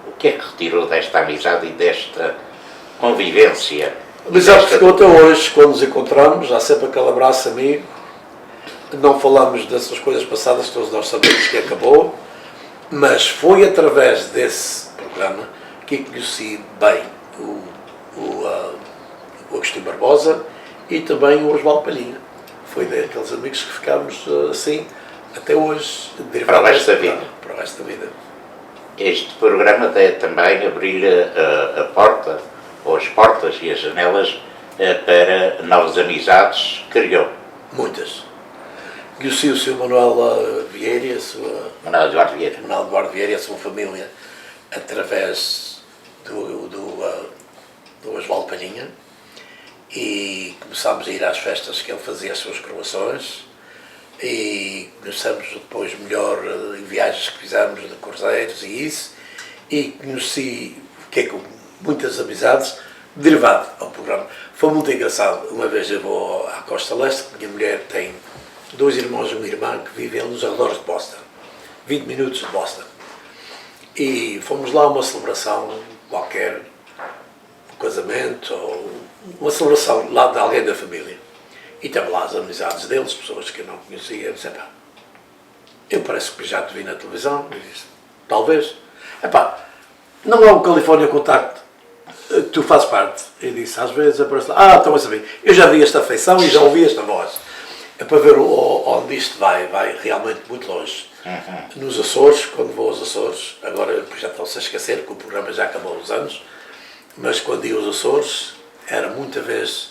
o que é que retirou desta amizade e desta convivência? A amizade ficou até hoje. Quando nos encontramos, há sempre aquele abraço amigo, não falamos dessas coisas passadas, todos nós sabemos que acabou, mas foi através desse programa que conheci bem o Agostinho Barbosa e também o Osvaldo Palhinha. Foi daqueles amigos que ficámos assim até hoje. Para o resto da vida. Para o resto da vida. Este programa deve também abrir a porta, ou as portas e as janelas, para novas amizades que criou. Muitas. Conheci o Sr. Manuel Vieira, Manuel Eduardo Vieira e a sua família através do Osvaldo Palhinha, e começámos a ir às festas que ele fazia as suas gravações, e conhecemos depois melhor em viagens que fizemos de cruzeiros e isso, e conheci, fiquei com muitas amizades derivado ao programa. Foi muito engraçado. Uma vez eu vou à Costa Leste, minha mulher tem 2 irmãos e uma irmã que vivem nos arredores de Boston, 20 minutos de Boston, e fomos lá a uma celebração qualquer, um casamento ou uma celebração lá de alguém da família. E teve lá as amizades deles, pessoas que eu não conhecia. Eu disse: eu parece que já te vi na televisão. Eu disse: talvez. Não é o California Contact, tu fazes parte. Eu disse: às vezes aparece lá. Estão a saber. Eu já vi esta feição e já ouvi esta voz. É para ver onde isto vai realmente muito longe. Nos Açores, quando vou aos Açores, agora já estão-se a esquecer que o programa já acabou há uns anos, mas quando ia aos Açores, era muita vez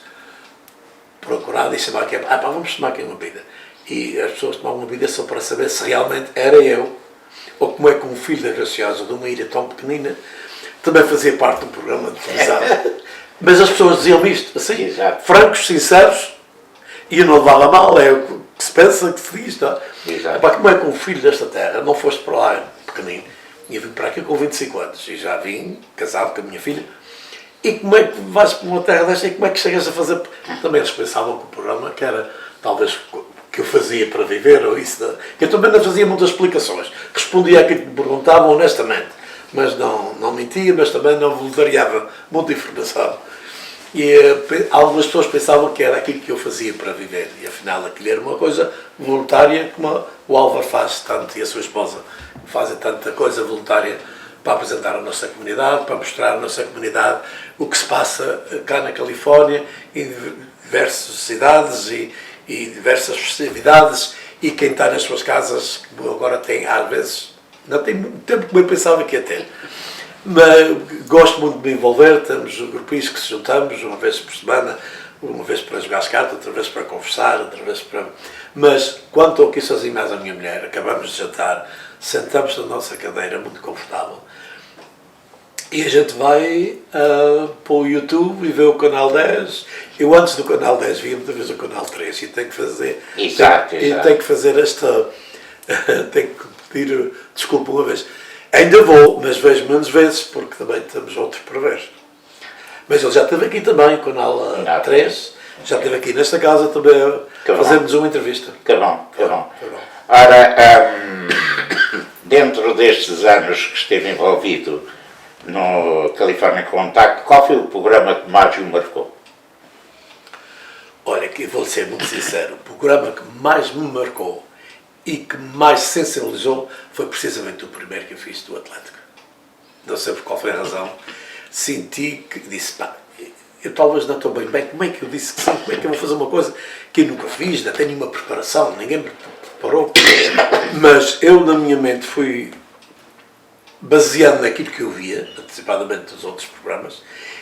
procurado e chamar aqui, vamos tomar aqui uma bebida. E as pessoas tomavam uma bebida só para saber se realmente era eu, ou como é que um filho da Graciosa, de uma ilha tão pequenina, também fazia parte do programa de televisão. Mas as pessoas diziam-me isto, assim, exato, francos, sinceros, e eu não levava a mal, é o que se pensa que se diz, tá? Como é que um filho desta terra, não foste para lá pequenino, e eu vim para aqui com 25 anos, e já vim casado com a minha filha. E como é que vais para uma terra desta e como é que chegas a fazer? Também eles pensavam que o programa, que era talvez que eu fazia para viver, ou isso. Eu também não fazia muitas explicações. Respondia àquilo que me perguntavam honestamente. mas não mentia, mas também não voluntariava muita informação. E algumas pessoas pensavam que era aquilo que eu fazia para viver, e afinal aquilo era uma coisa voluntária, como o Álvaro faz tanto, e a sua esposa fazem tanta coisa voluntária para apresentar a nossa comunidade, para mostrar a nossa comunidade o que se passa cá na Califórnia, em diversas cidades e diversas festividades, e quem está nas suas casas, agora tem, às vezes, não tem muito tempo como eu pensava que ia ter. Mas gosto muito de me envolver, temos grupos que se juntamos uma vez por semana, uma vez para jogar as cartas, outra vez para conversar, outra vez para... Mas quando estou aqui sozinho mais a minha mulher, acabamos de jantar, sentamos na nossa cadeira muito confortável e a gente vai para o YouTube e vê o canal 10. Eu antes do canal 10 via muitas vezes o canal 3 e tenho que fazer... Exato. Tenho que fazer esta... tenho que pedir desculpa uma vez. Ainda vou, mas vejo menos vezes, porque também temos outros para ver. Mas ele já esteve aqui também, o canal 3, já esteve aqui nesta casa também, fazemos uma entrevista. Que bom. Ora, dentro destes anos que esteve envolvido no California Contact, qual foi o programa que mais o marcou? Olha, que vou ser muito sincero, o programa que mais me marcou e que mais sensibilizou foi precisamente o primeiro que eu fiz do Atlético. Não sei por qual foi a razão. Senti que disse, pá, eu talvez não estou bem, como é que eu disse que sim, como é que eu vou fazer uma coisa que eu nunca fiz, não tenho nenhuma preparação, ninguém me preparou. Mas eu na minha mente fui baseando naquilo que eu via, antecipadamente dos outros programas,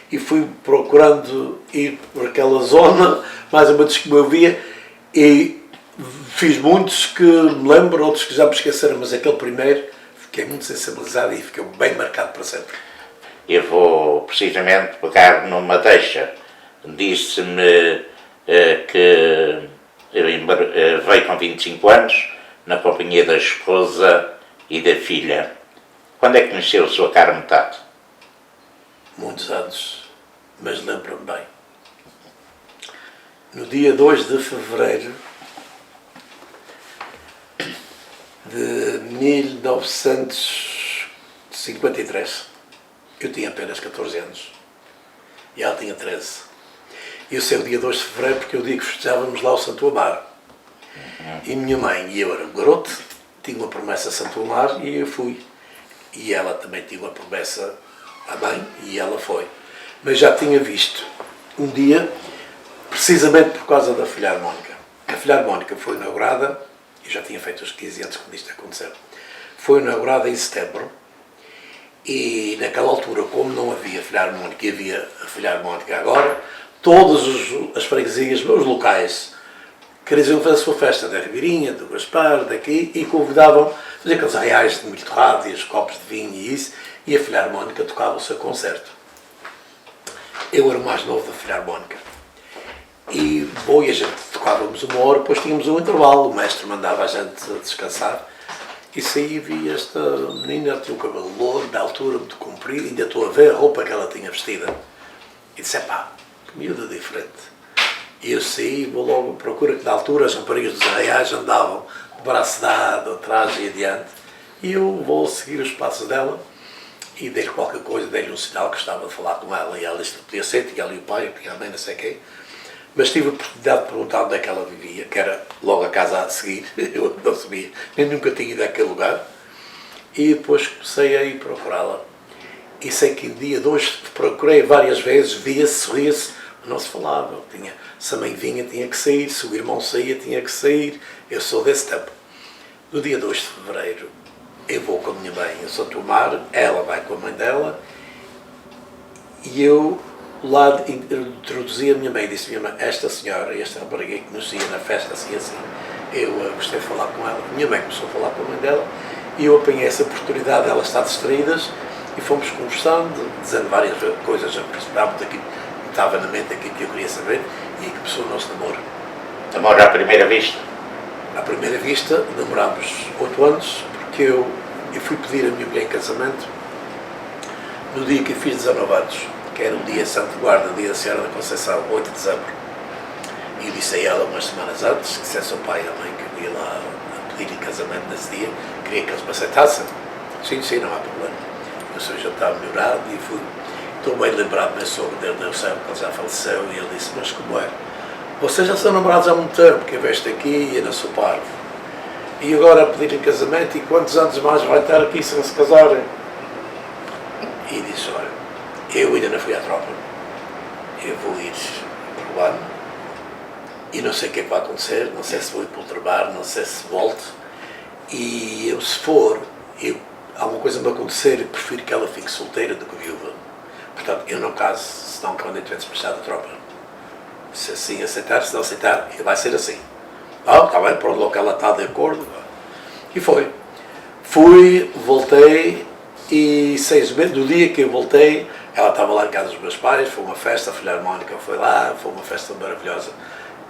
e fui procurando ir por aquela zona, mais ou menos como eu via, e fiz muitos que me lembro, outros que já me esqueceram, mas aquele primeiro fiquei muito sensibilizado e ficou bem marcado para sempre. Eu vou precisamente pegar numa deixa. Disse-me que veio com 25 anos, na companhia da esposa e da filha. Quando é que nasceu a sua cara metade? Muitos anos, mas lembro-me bem. No dia 2 de fevereiro de 1953. Eu tinha apenas 14 anos e ela tinha 13. E eu sei o dia 2 de fevereiro porque é o dia que festejávamos lá o Santo Amaro. E minha mãe e eu era um garoto, tinha uma promessa a Santo Amaro e eu fui. E ela também tinha uma promessa à mãe e ela foi. Mas já tinha visto um dia, precisamente por causa da Filharmónica. A Filharmónica foi inaugurada, eu já tinha feito os 15 anos quando isto aconteceu, foi inaugurada em setembro. E naquela altura, como não havia Filharmónica e havia a Filharmónica agora, todas as freguesias, os locais, queriam fazer a sua festa da Ribeirinha, do Gaspar, daqui, e convidavam, fazer aqueles reais de milho torrado e os copos de vinho e isso, e a Filharmónica tocava o seu concerto. Eu era o mais novo da Filharmónica. E a gente tocávamos uma hora, depois tínhamos um intervalo, o mestre mandava a gente descansar. E saí e vi esta menina, ela tinha o cabelo louro, da altura muito comprido, ainda estou a ver a roupa que ela tinha vestida. E disse, pá, que miúda diferente. E eu saí, vou logo à procura, que na altura as raparigas dos arraiais andavam de braço dado, atrás e adiante. E eu vou seguir os passos dela e dei-lhe qualquer coisa, dei-lhe um sinal que estava a falar com ela. E ela disse que podia ser, tinha ali o pai, tinha a mãe, não sei quem. Mas tive a oportunidade de perguntar onde é que ela vivia, que era logo a casa a seguir, eu não sabia, nem nunca tinha ido àquele lugar. E depois comecei a ir procurá-la. E sei que no dia 2 procurei várias vezes, via-se, sorria-se, mas não se falava. Se a mãe vinha, tinha que sair, se o irmão saía, tinha que sair. Eu sou desse tempo. No dia 2 de fevereiro, eu vou com a minha mãe a Santo Amaro, ela vai com a mãe dela, e eu lá introduzi a minha mãe, disse, minha mãe, esta senhora, esta rapariga que nos ia na festa assim assim, eu gostei de falar com ela. Minha mãe começou a falar com a mãe dela e eu apanhei essa oportunidade de elas estar distraídas e fomos conversando, dizendo várias coisas, aproximámos daquilo que estava na mente, daquilo que eu queria saber, e começou o nosso namoro. Namoro à primeira vista? À primeira vista, namorámos 8 anos, porque eu fui pedir a minha mulher em casamento no dia que eu fiz 19 anos. Que era o dia Santo Guarda, dia da Senhora da Conceição, 8 de dezembro. E eu disse a ela umas semanas antes, que dissesse ao pai e à mãe que eu ia lá a pedir em casamento nesse dia, queria que eles me aceitassem. Sim, não há problema. o seu já está melhorado e fui. Estou bem lembrado do meu sogro, desde o céu, que ele já faleceu, e ele disse, mas como é? Vocês já são namorados há muito tempo, que investe aqui e eu não sou parvo. E agora a pedir em casamento, e quantos anos mais vai estar aqui sem se casarem? E disse, olha, eu ainda não fui à tropa, eu vou ir para o ano, e não sei o que é que vai acontecer, não sei se vou ir para o trabalho, não sei se volto, e eu, se for, alguma coisa me acontecer, eu prefiro que ela fique solteira do que viúva. Portanto, eu não caso, senão quando eu tiver despachado a tropa. Se assim aceitar, se não aceitar, vai ser assim. Está bem, pronto, logo que ela está de acordo. E foi. Fui, voltei, e 6 meses, do dia que eu voltei, ela estava lá em casa dos meus pais, foi uma festa, a Filarmónica foi lá, foi uma festa maravilhosa,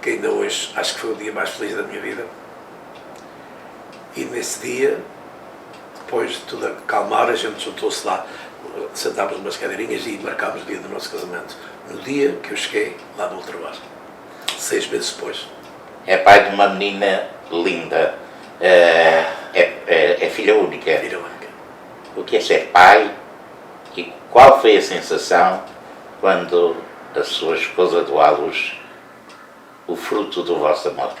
que ainda hoje acho que foi o dia mais feliz da minha vida. E nesse dia, depois de tudo acalmar, a gente juntou-se lá, sentámos umas cadeirinhas e marcámos o dia do nosso casamento. No dia que eu cheguei lá do trabalho, 6 meses depois. É pai de uma menina linda, é filha única. Filha única. O que é ser pai e qual foi a sensação quando a sua esposa deu à luz o fruto do vosso amor?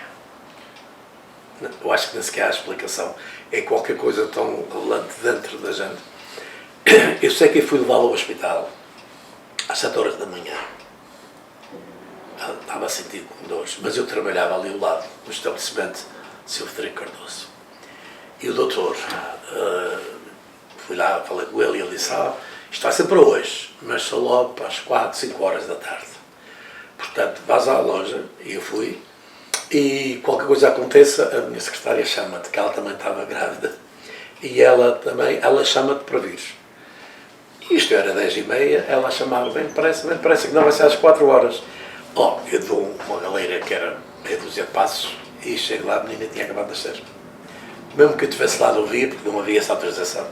Eu acho que nem sequer há explicação. É qualquer coisa tão relevante dentro da gente. Eu sei que eu fui levá-la ao hospital às 7 horas da manhã. Ela estava a sentir dores, mas eu trabalhava ali ao lado, no estabelecimento de Sr. Frederico Cardoso. E o doutor, fui lá, falei com ele e ele disse, isto vai ser para hoje, mas só logo para as 4, 5 horas da tarde. Portanto, vais à loja, e eu fui, e qualquer coisa aconteça, a minha secretária chama-te, que ela também estava grávida, e ela chama-te para vir. Isto era 10h30, ela chamava, bem depressa que não vai ser às 4 horas. Eu dou uma galeira que era meia dúzia de passos, e chego lá, a menina tinha acabado de nascer. Mesmo que eu estivesse lá, não via, porque não havia essa autorização.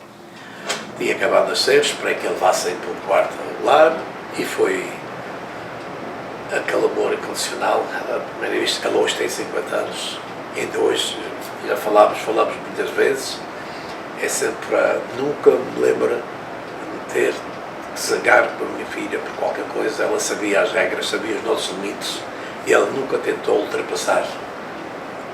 Tinha acabado de nascer, esperei que ele levassem para o quarto regular, e foi aquele amor incondicional. A primeira vez que ela hoje tem 50 anos, ainda hoje, já falámos muitas vezes, é sempre nunca me lembro de ter que zangar com a minha filha por qualquer coisa. Ela sabia as regras, sabia os nossos limites, e ela nunca tentou ultrapassar,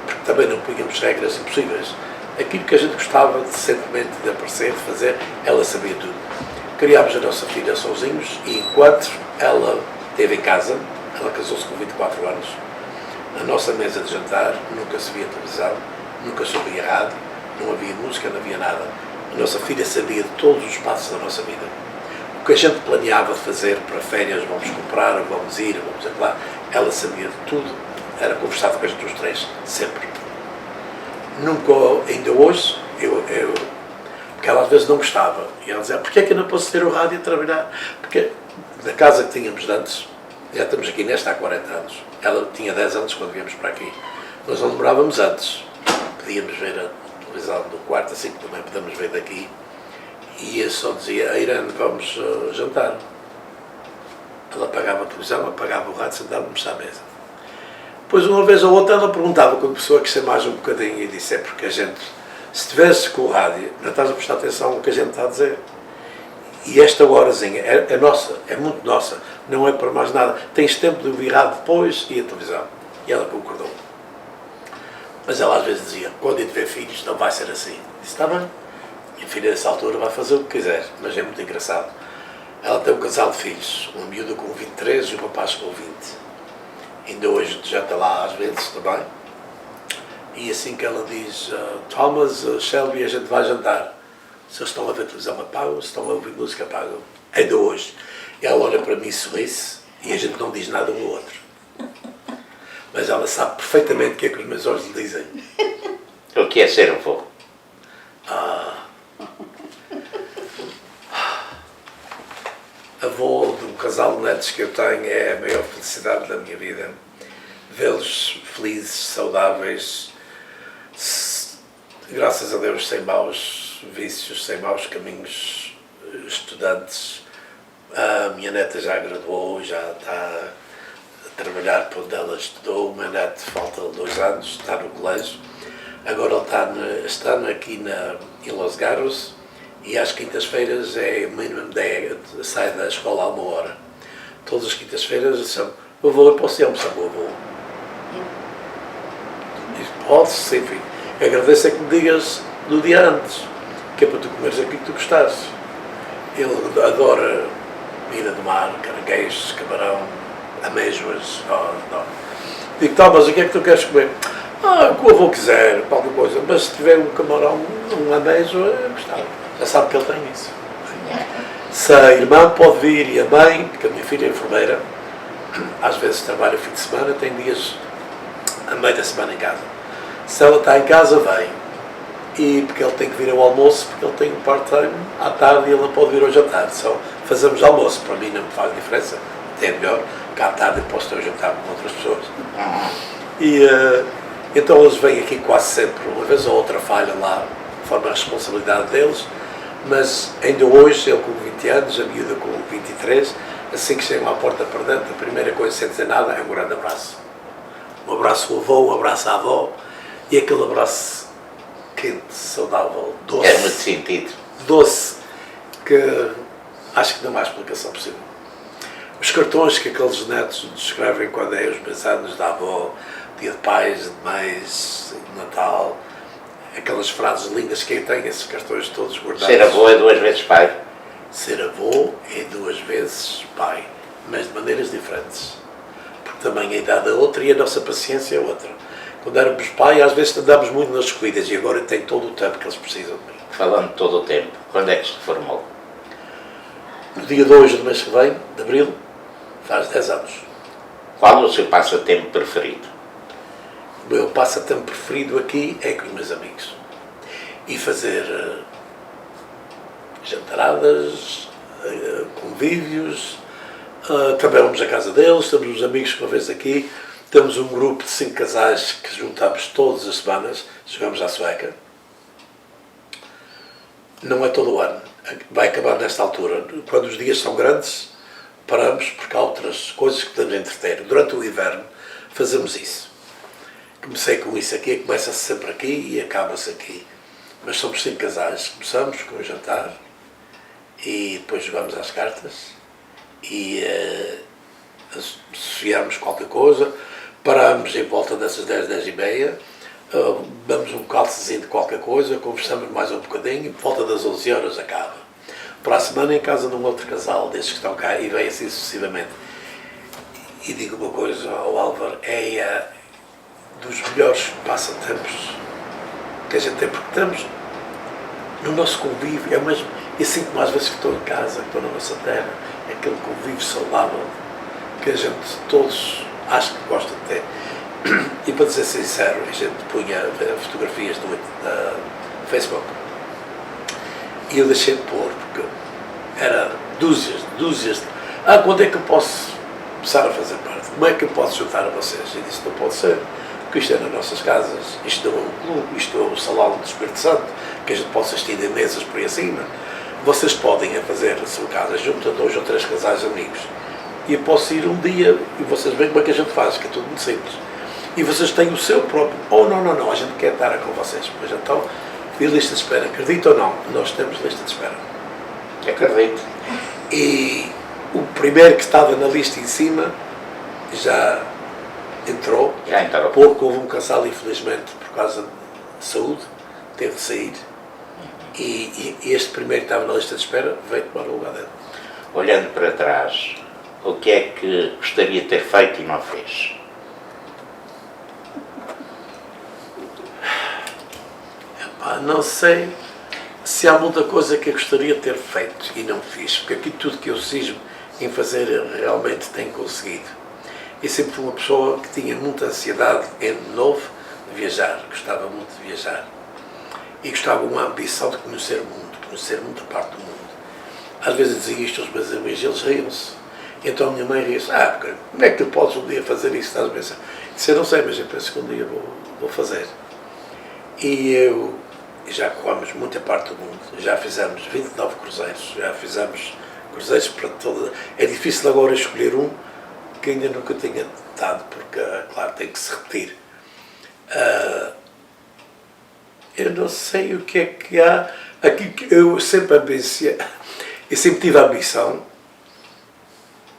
porque também não punhamos regras impossíveis. Aquilo que a gente gostava decentemente de aparecer, de fazer, ela sabia tudo. Criámos a nossa filha sozinhos, e enquanto ela esteve em casa, ela casou-se com 24 anos, a nossa mesa de jantar nunca se via televisão, nunca se ouvia rádio, não havia música, não havia nada. A nossa filha sabia de todos os passos da nossa vida. O que a gente planeava de fazer para férias, vamos comprar, vamos ir, vamos lá, ela sabia de tudo, era conversado com a gente os três, sempre. Nunca, ainda hoje, porque ela às vezes não gostava, e ela dizia, porquê é que eu não posso ter o rádio a trabalhar? Porque da casa que tínhamos de antes, já estamos aqui nesta há 40 anos, ela tinha 10 anos quando viemos para aqui, nós não demorávamos antes, podíamos ver a televisão do quarto, assim que também podemos ver daqui, e eu só dizia, Irene, vamos jantar. Ela apagava a televisão, apagava o rádio, sentávamos à mesa. Depois, uma vez ou outra, ela perguntava quando a pessoa quis ser mais um bocadinho, e disse, é porque a gente, se estivesse com o rádio, não estás a prestar atenção no que a gente está a dizer. E esta horazinha é nossa, é muito nossa, não é para mais nada. Tens tempo de ouvir rádio depois e a televisão. E ela concordou. Mas ela às vezes dizia, quando eu tiver filhos, não vai ser assim. Disse, está bem, minha filha nessa altura vai fazer o que quiser, mas é muito engraçado. Ela tem um casal de filhos, uma miúda com 23 e um rapaz com 20. Ainda hoje janta lá às vezes também. E assim que ela diz, Thomas, Shelby, a gente vai jantar. Se eles estão a ver televisão, apagam, se estão a ouvir música, apagam. Ainda hoje. E ela olha para mim e sorri-se, e a gente não diz nada um ao outro. Mas ela sabe perfeitamente o que é que os meus olhos lhe dizem. O que é ser avô? Avô de um casal de netos que eu tenho é a maior felicidade da minha vida. Vê-los felizes, saudáveis, graças a Deus sem maus vícios, sem maus caminhos, estudantes. A minha neta já graduou, já está a trabalhar para onde ela estudou. O meu neto falta 2 anos, está no colégio. Agora ele está este ano aqui em Los Garros E às quintas-feiras é mínimo sai da escola a 1h. Todas as quintas-feiras são, eu posso ir almoçar com o avô. Pode-se, enfim. Agradeço é que me digas no dia antes, que é para tu comeres aquilo que tu gostares. Ele adora vida do mar, caranguejos, camarão, amêijoas. Digo, tá, mas o que é que tu queres comer? O que o avô quiser, qualquer coisa. Mas se tiver um camarão, um ameijo, eu gostava. Já sabe que ele tem isso. Se a irmã pode vir e a mãe, porque a minha filha é enfermeira, às vezes trabalha o fim de semana, tem dias a meio da semana em casa. Se ela está em casa, vem. E porque ele tem que vir ao almoço, porque ele tem um part-time à tarde e ele não pode vir ao jantar. Só fazemos almoço. Para mim não me faz diferença. Até é melhor que à tarde eu posso ter um jantar com outras pessoas. E então eles vêm aqui quase sempre, uma vez ou outra falha lá, conforme a responsabilidade deles. Mas ainda hoje, ele com 20 anos, a miúda com 23, assim que chegam à porta para dentro, a primeira coisa, sem dizer nada, é um grande abraço. Um abraço ao avô, um abraço à avó, e aquele abraço quente, saudável, doce. É muito sentido. Doce, que acho que não há explicação possível. Os cartões que aqueles netos descrevem quando é os meus anos da avó, dia de pais, de mães, Natal, aquelas frases lindas que tem, esses cartões todos guardados. Ser avô é 2 vezes pai. Ser avô é 2 vezes pai, mas de maneiras diferentes. Porque também a idade é outra e a nossa paciência é outra. Quando éramos pai, às vezes andávamos muito nas corridas e agora tem todo o tempo que eles precisam de mim. Falando de todo o tempo, quando é que se formou? No dia 2 do mês que vem, de abril, faz 10 anos. Qual o seu passatempo preferido? O meu passatempo preferido aqui é com os meus amigos. E fazer jantaradas, convívios, trabalhamos a casa deles, temos uns amigos que uma vez aqui, temos um grupo de 5 casais que juntamos todas as semanas, jogamos à sueca. Não é todo o ano, vai acabar nesta altura. Quando os dias são grandes, paramos porque há outras coisas que podemos entreter. Durante o inverno fazemos isso. Comecei com isso aqui, começa-se sempre aqui e acaba-se aqui. Mas somos 5 casais, começamos com o jantar e depois jogamos às cartas e associamos qualquer coisa, paramos em volta dessas 10, 10 e meia, damos um calcezinho de qualquer coisa, conversamos mais um bocadinho e por volta das 11 horas acaba. Para a semana em casa de um outro casal desses que estão cá e vem assim sucessivamente. E digo uma coisa ao Álvaro, é dos melhores passatempos que a gente tem, porque estamos no nosso convívio, é o mesmo, e sinto-me às vezes que estou em casa, que estou na nossa terra, é aquele convívio saudável que a gente todos acho que gosta de ter. E para dizer sincero, a gente punha fotografias do Facebook e eu deixei de pôr, porque era dúzias de quando é que eu posso começar a fazer parte? Como é que eu posso juntar a vocês? E disse, não pode ser, porque isto é nas nossas casas, isto não é um clube, isto é o Salão do Espírito Santo, que a gente possa assistir em mesas por aí acima. Vocês podem fazer a sua casa junto a 2 ou 3 casais amigos. E eu posso ir um dia e vocês veem como é que a gente faz, que é tudo muito simples. E vocês têm o seu próprio, não, a gente quer estar com vocês. Pois então, e lista de espera, acredito ou não, nós temos lista de espera. Acredito. E o primeiro que estava na lista em cima já entrou, porque houve um casal, infelizmente, por causa de saúde, teve de sair. E este primeiro que estava na lista de espera veio tomar o lugar dele. Olhando para trás, o que é que gostaria de ter feito e não fez? Não sei se há muita coisa que eu gostaria de ter feito e não fiz, porque aqui tudo que eu cismo em fazer realmente tenho conseguido. E sempre fui uma pessoa que tinha muita ansiedade, de novo, de viajar, gostava muito de viajar. E gostava uma ambição de conhecer o mundo, conhecer muita parte do mundo. Às vezes dizia isto aos meus amigos e eles riam-se. Então a minha mãe ria-se, porque como é que tu podes um dia fazer isso? Estás a pensar? Disse, eu não sei, mas eu penso que um dia vou fazer. E eu já corremos muita parte do mundo, já fizemos 29 cruzeiros, já fizemos cruzeiros para toda. É difícil agora escolher um que ainda nunca tenha dado, porque, claro, tem que se repetir. Eu não sei o que é que há. Aquilo que eu sempre tive a ambição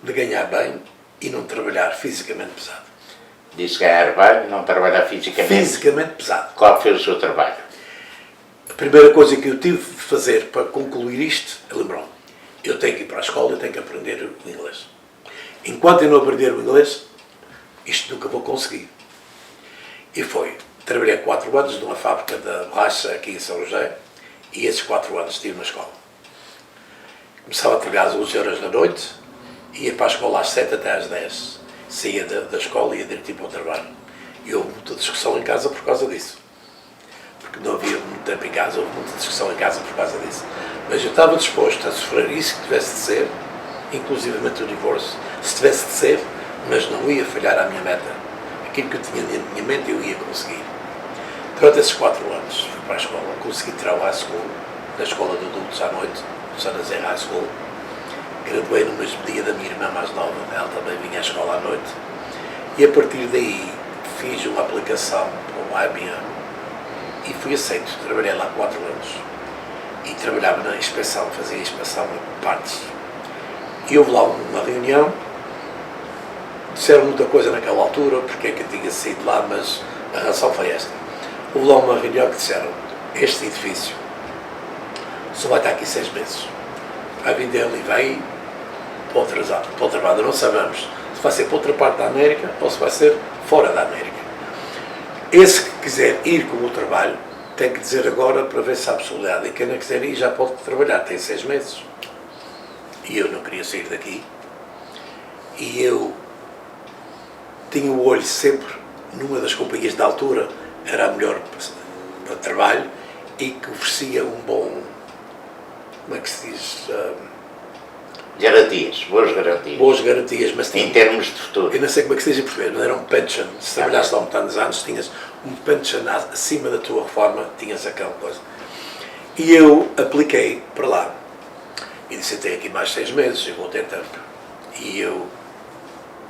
de ganhar bem e não trabalhar fisicamente pesado. Disse ganhar bem, não trabalhar fisicamente. Fisicamente pesado. Qual foi o seu trabalho? A primeira coisa que eu tive de fazer para concluir isto, lembrou-me, eu tenho que ir para a escola, eu tenho que aprender o inglês. Enquanto eu não aprender o inglês, isto nunca vou conseguir. E foi. Trabalhei 4 anos numa fábrica de borracha aqui em São José e esses 4 anos estive na escola. Começava a trabalhar às 11 horas da noite, ia para a escola às 7 até às 10. Saía da escola e ia direitinho para o trabalho. E houve muita discussão em casa por causa disso. Porque não havia muito tempo em casa, houve muita discussão em casa por causa disso. Mas eu estava disposto a sofrer isso que tivesse de ser, inclusivamente o divórcio, se tivesse de ser, mas não ia falhar à minha meta. Aquilo que eu tinha na minha mente eu ia conseguir. Durante esses 4 anos fui para a escola, consegui tirar o high school, na escola de adultos à noite, San José High School. Graduei no mesmo dia da minha irmã mais nova, ela também vinha à escola à noite. E a partir daí fiz uma aplicação para o IBM e fui aceito. Trabalhei lá 4 anos e trabalhava na inspeção, fazia inspeção de partes. E houve lá uma reunião, disseram muita coisa naquela altura, porque é que eu tinha saído lá, mas a razão foi esta. Houve lá uma reunião que disseram, este edifício só vai estar aqui 6 meses. Vai vir dele e vai para outra banda, não sabemos se vai ser para outra parte da América ou se vai ser fora da América. Esse que quiser ir com o trabalho tem que dizer agora para ver se há possibilidade, e quem não quiser ir já pode trabalhar, tem 6 meses. E eu não queria sair daqui. E eu tinha o olho sempre numa das companhias da altura, era a melhor para trabalho e que oferecia um bom, como é que se diz? Garantias, boas garantias. Boas garantias, mas tinha, em termos de futuro. Eu não sei como é que se diz em português, mas era um pension. Se trabalhasse lá tantos anos, tinhas um pension acima da tua reforma, tinhas aquela coisa. E eu apliquei para lá. E disse, tenho aqui mais 6 meses, eu vou ter tempo. E eu,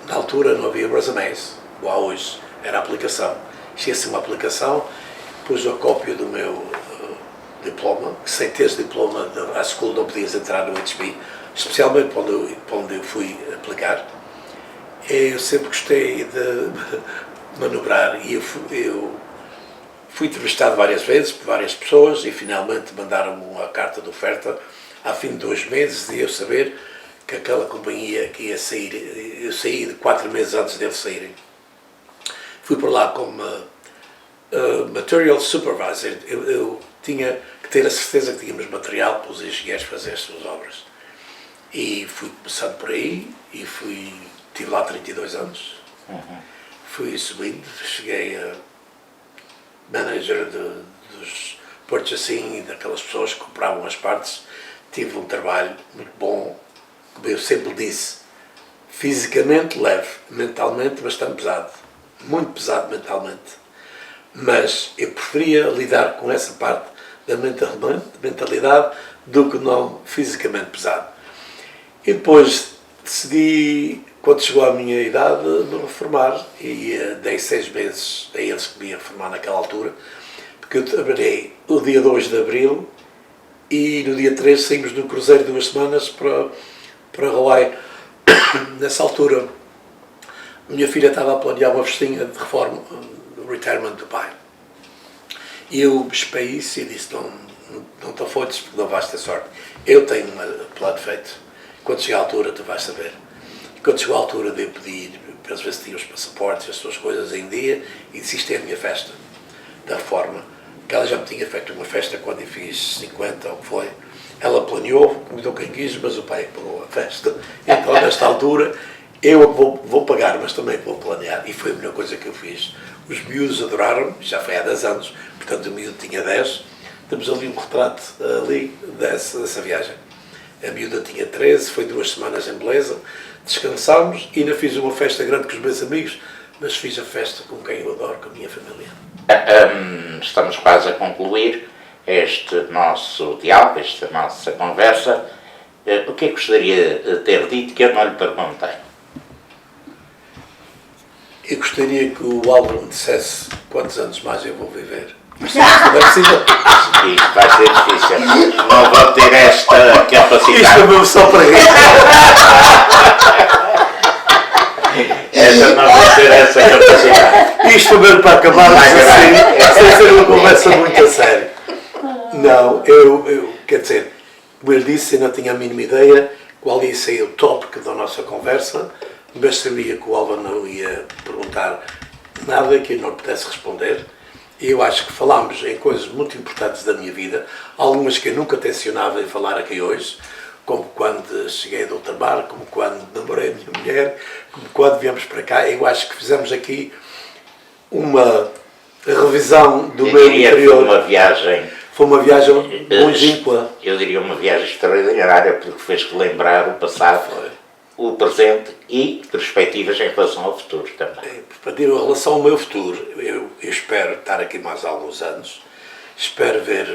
na altura, não havia resumes, igual hoje, era a aplicação. Tinha-se uma aplicação, pus a cópia do meu diploma, que sem teres diploma da high school não podias entrar no HB, especialmente para onde eu fui aplicar. Eu sempre gostei de manobrar e eu fui entrevistado várias vezes por várias pessoas e finalmente mandaram-me uma carta de oferta ao fim de 2 meses de eu saber que aquela companhia que ia sair, eu saí de 4 meses antes deles saírem. Fui por lá como Material Supervisor, eu tinha que ter a certeza que tínhamos material para os engenheiros fazer as suas obras. E fui começando por aí e estive lá 32 anos. Fui subindo, cheguei a manager dos purchasing e daquelas pessoas que compravam as partes. Tive um trabalho muito bom, como eu sempre disse, fisicamente leve, mentalmente bastante pesado, muito pesado mentalmente. Mas eu preferia lidar com essa parte da mentalidade do que não fisicamente pesado. E depois decidi, quando chegou à minha idade, me reformar e dei 6 meses a eles que me iam reformar naquela altura, porque eu trabalhei o dia 2 de Abril e no dia 3 saímos no cruzeiro 2 semanas para Hawaii. Nessa altura, a minha filha estava a planear uma festinha de reforma, retirement do pai. E eu espei isso e disse, não te afoites porque não vais ter sorte. Eu tenho um plano feito. Quando chegar à altura, tu vais saber. E quando chegou à altura de eu pedir, para eles ver se tinham os passaportes, as suas coisas em dia, e disse, isto é a minha festa da reforma. Que ela já me tinha feito uma festa quando eu fiz 50, ou o que foi. Ela planeou, convidou quem quis, mas o pai pagou a festa. Então, nesta altura, eu vou pagar, mas também vou planear. E foi a melhor coisa que eu fiz. Os miúdos adoraram, já foi há 10 anos, portanto o miúdo tinha 10. Temos ali um retrato ali dessa viagem. A miúda tinha 13, foi 2 semanas em beleza, descansámos e ainda fiz uma festa grande com os meus amigos, mas fiz a festa com quem eu adoro, com a minha família. Estamos quase a concluir este nosso diálogo, esta nossa conversa. O que é que gostaria de ter dito que eu não lhe perguntei? Eu gostaria que o álbum dissesse quantos anos mais eu vou viver. Mas se não é possível. Isto vai ser difícil. capacidade. Isto mesmo só para rir. Essa não vai ter essa capacidade. Isto mesmo para acabar assim, sem ser uma conversa muito a sério. Não, quer dizer, como eu disse, eu não tinha a mínima ideia qual ia ser o tópico da nossa conversa, mas sabia que o Álvaro não ia perguntar nada que eu não pudesse responder. E eu acho que falámos em coisas muito importantes da minha vida, algumas que eu nunca tencionava em falar aqui hoje, como quando cheguei do trabalho, como quando namorei a minha mulher, como quando viemos para cá. Eu acho que fizemos aqui uma revisão do meu interior. Foi uma viagem longínqua. Eu diria uma viagem extraordinária, porque fez-te lembrar o passado, o presente e perspectivas em relação ao futuro também. Em relação ao meu futuro, eu espero estar aqui mais alguns anos, espero ver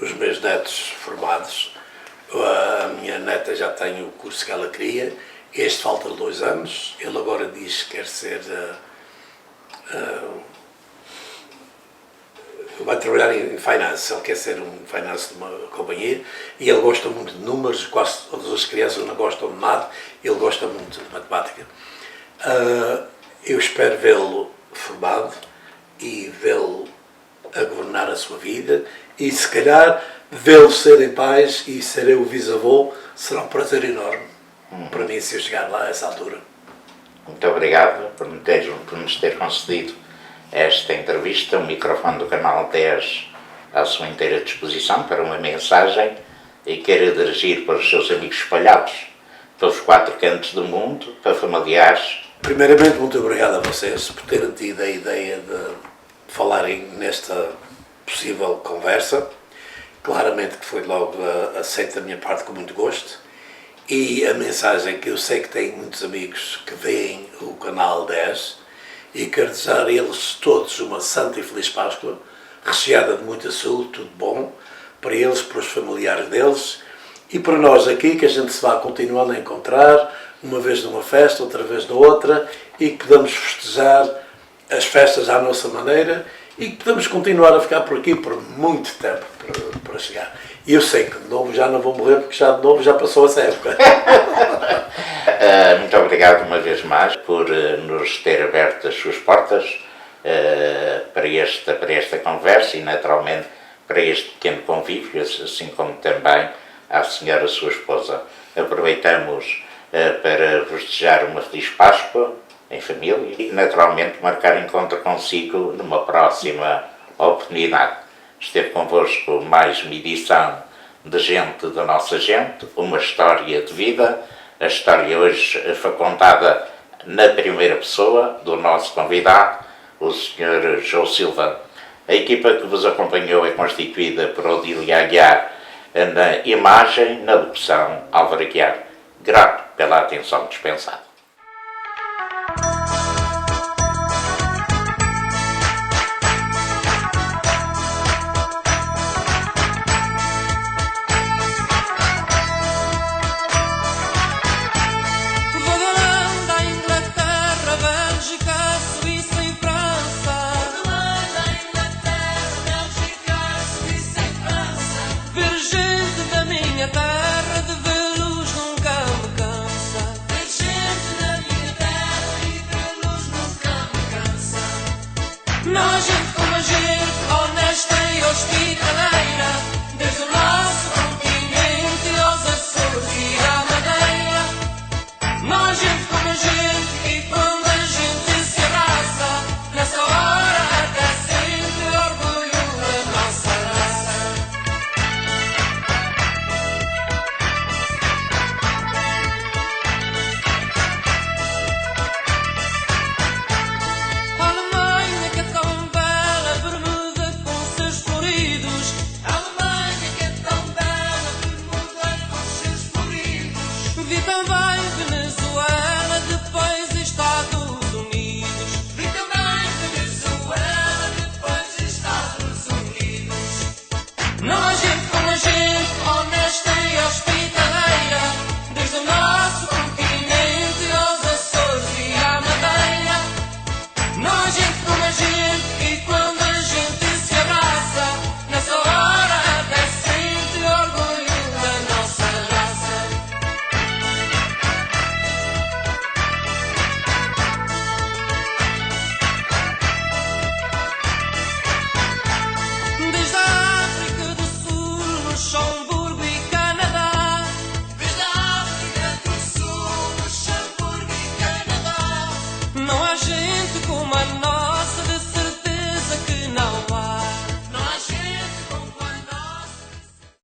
os meus netos formados. A minha neta já tem o curso que ela queria, este falta 2 anos, ele agora diz que quer ser... vai trabalhar em finance, ele quer ser um finance de uma companhia e ele gosta muito de números, quase todas as crianças não gostam de nada, ele gosta muito de matemática. Eu espero vê-lo formado e vê-lo a governar a sua vida e se calhar vê-lo ser em paz e ser eu o bisavô será um prazer enorme para mim se eu chegar lá a essa altura. Muito obrigado por nos ter concedido esta entrevista, o microfone do Canal 10 à sua inteira disposição para uma mensagem e quero dirigir para os seus amigos espalhados pelos 4 cantos do mundo, para familiares. Primeiramente, muito obrigado a vocês por terem tido a ideia de falarem nesta possível conversa. Claramente que foi logo aceito da minha parte com muito gosto e a mensagem que eu sei que tem muitos amigos que veem o Canal 10 e quero desejar a eles todos uma santa e feliz Páscoa, recheada de muita saúde, tudo bom, para eles, para os familiares deles e para nós aqui, que a gente se vá continuando a encontrar, uma vez numa festa, outra vez na outra, e que podamos festejar as festas à nossa maneira e que podamos continuar a ficar por aqui por muito tempo para chegar. E eu sei que de novo já não vou morrer, porque já de novo já passou essa época. Muito obrigado uma vez mais por nos ter aberto as suas portas para esta conversa e naturalmente para este pequeno convívio, assim como também à senhora sua esposa. Aproveitamos para vos desejar uma feliz Páscoa em família e naturalmente marcar encontro consigo numa próxima oportunidade. Esteve convosco mais uma edição de Gente da Nossa Gente, uma história de vida. A história hoje foi contada na primeira pessoa do nosso convidado, o Sr. João Silva. A equipa que vos acompanhou é constituída por Odília Aguiar na imagem, na locução Álvaro Aguiar. Grato pela atenção dispensada. Ver gente da minha terra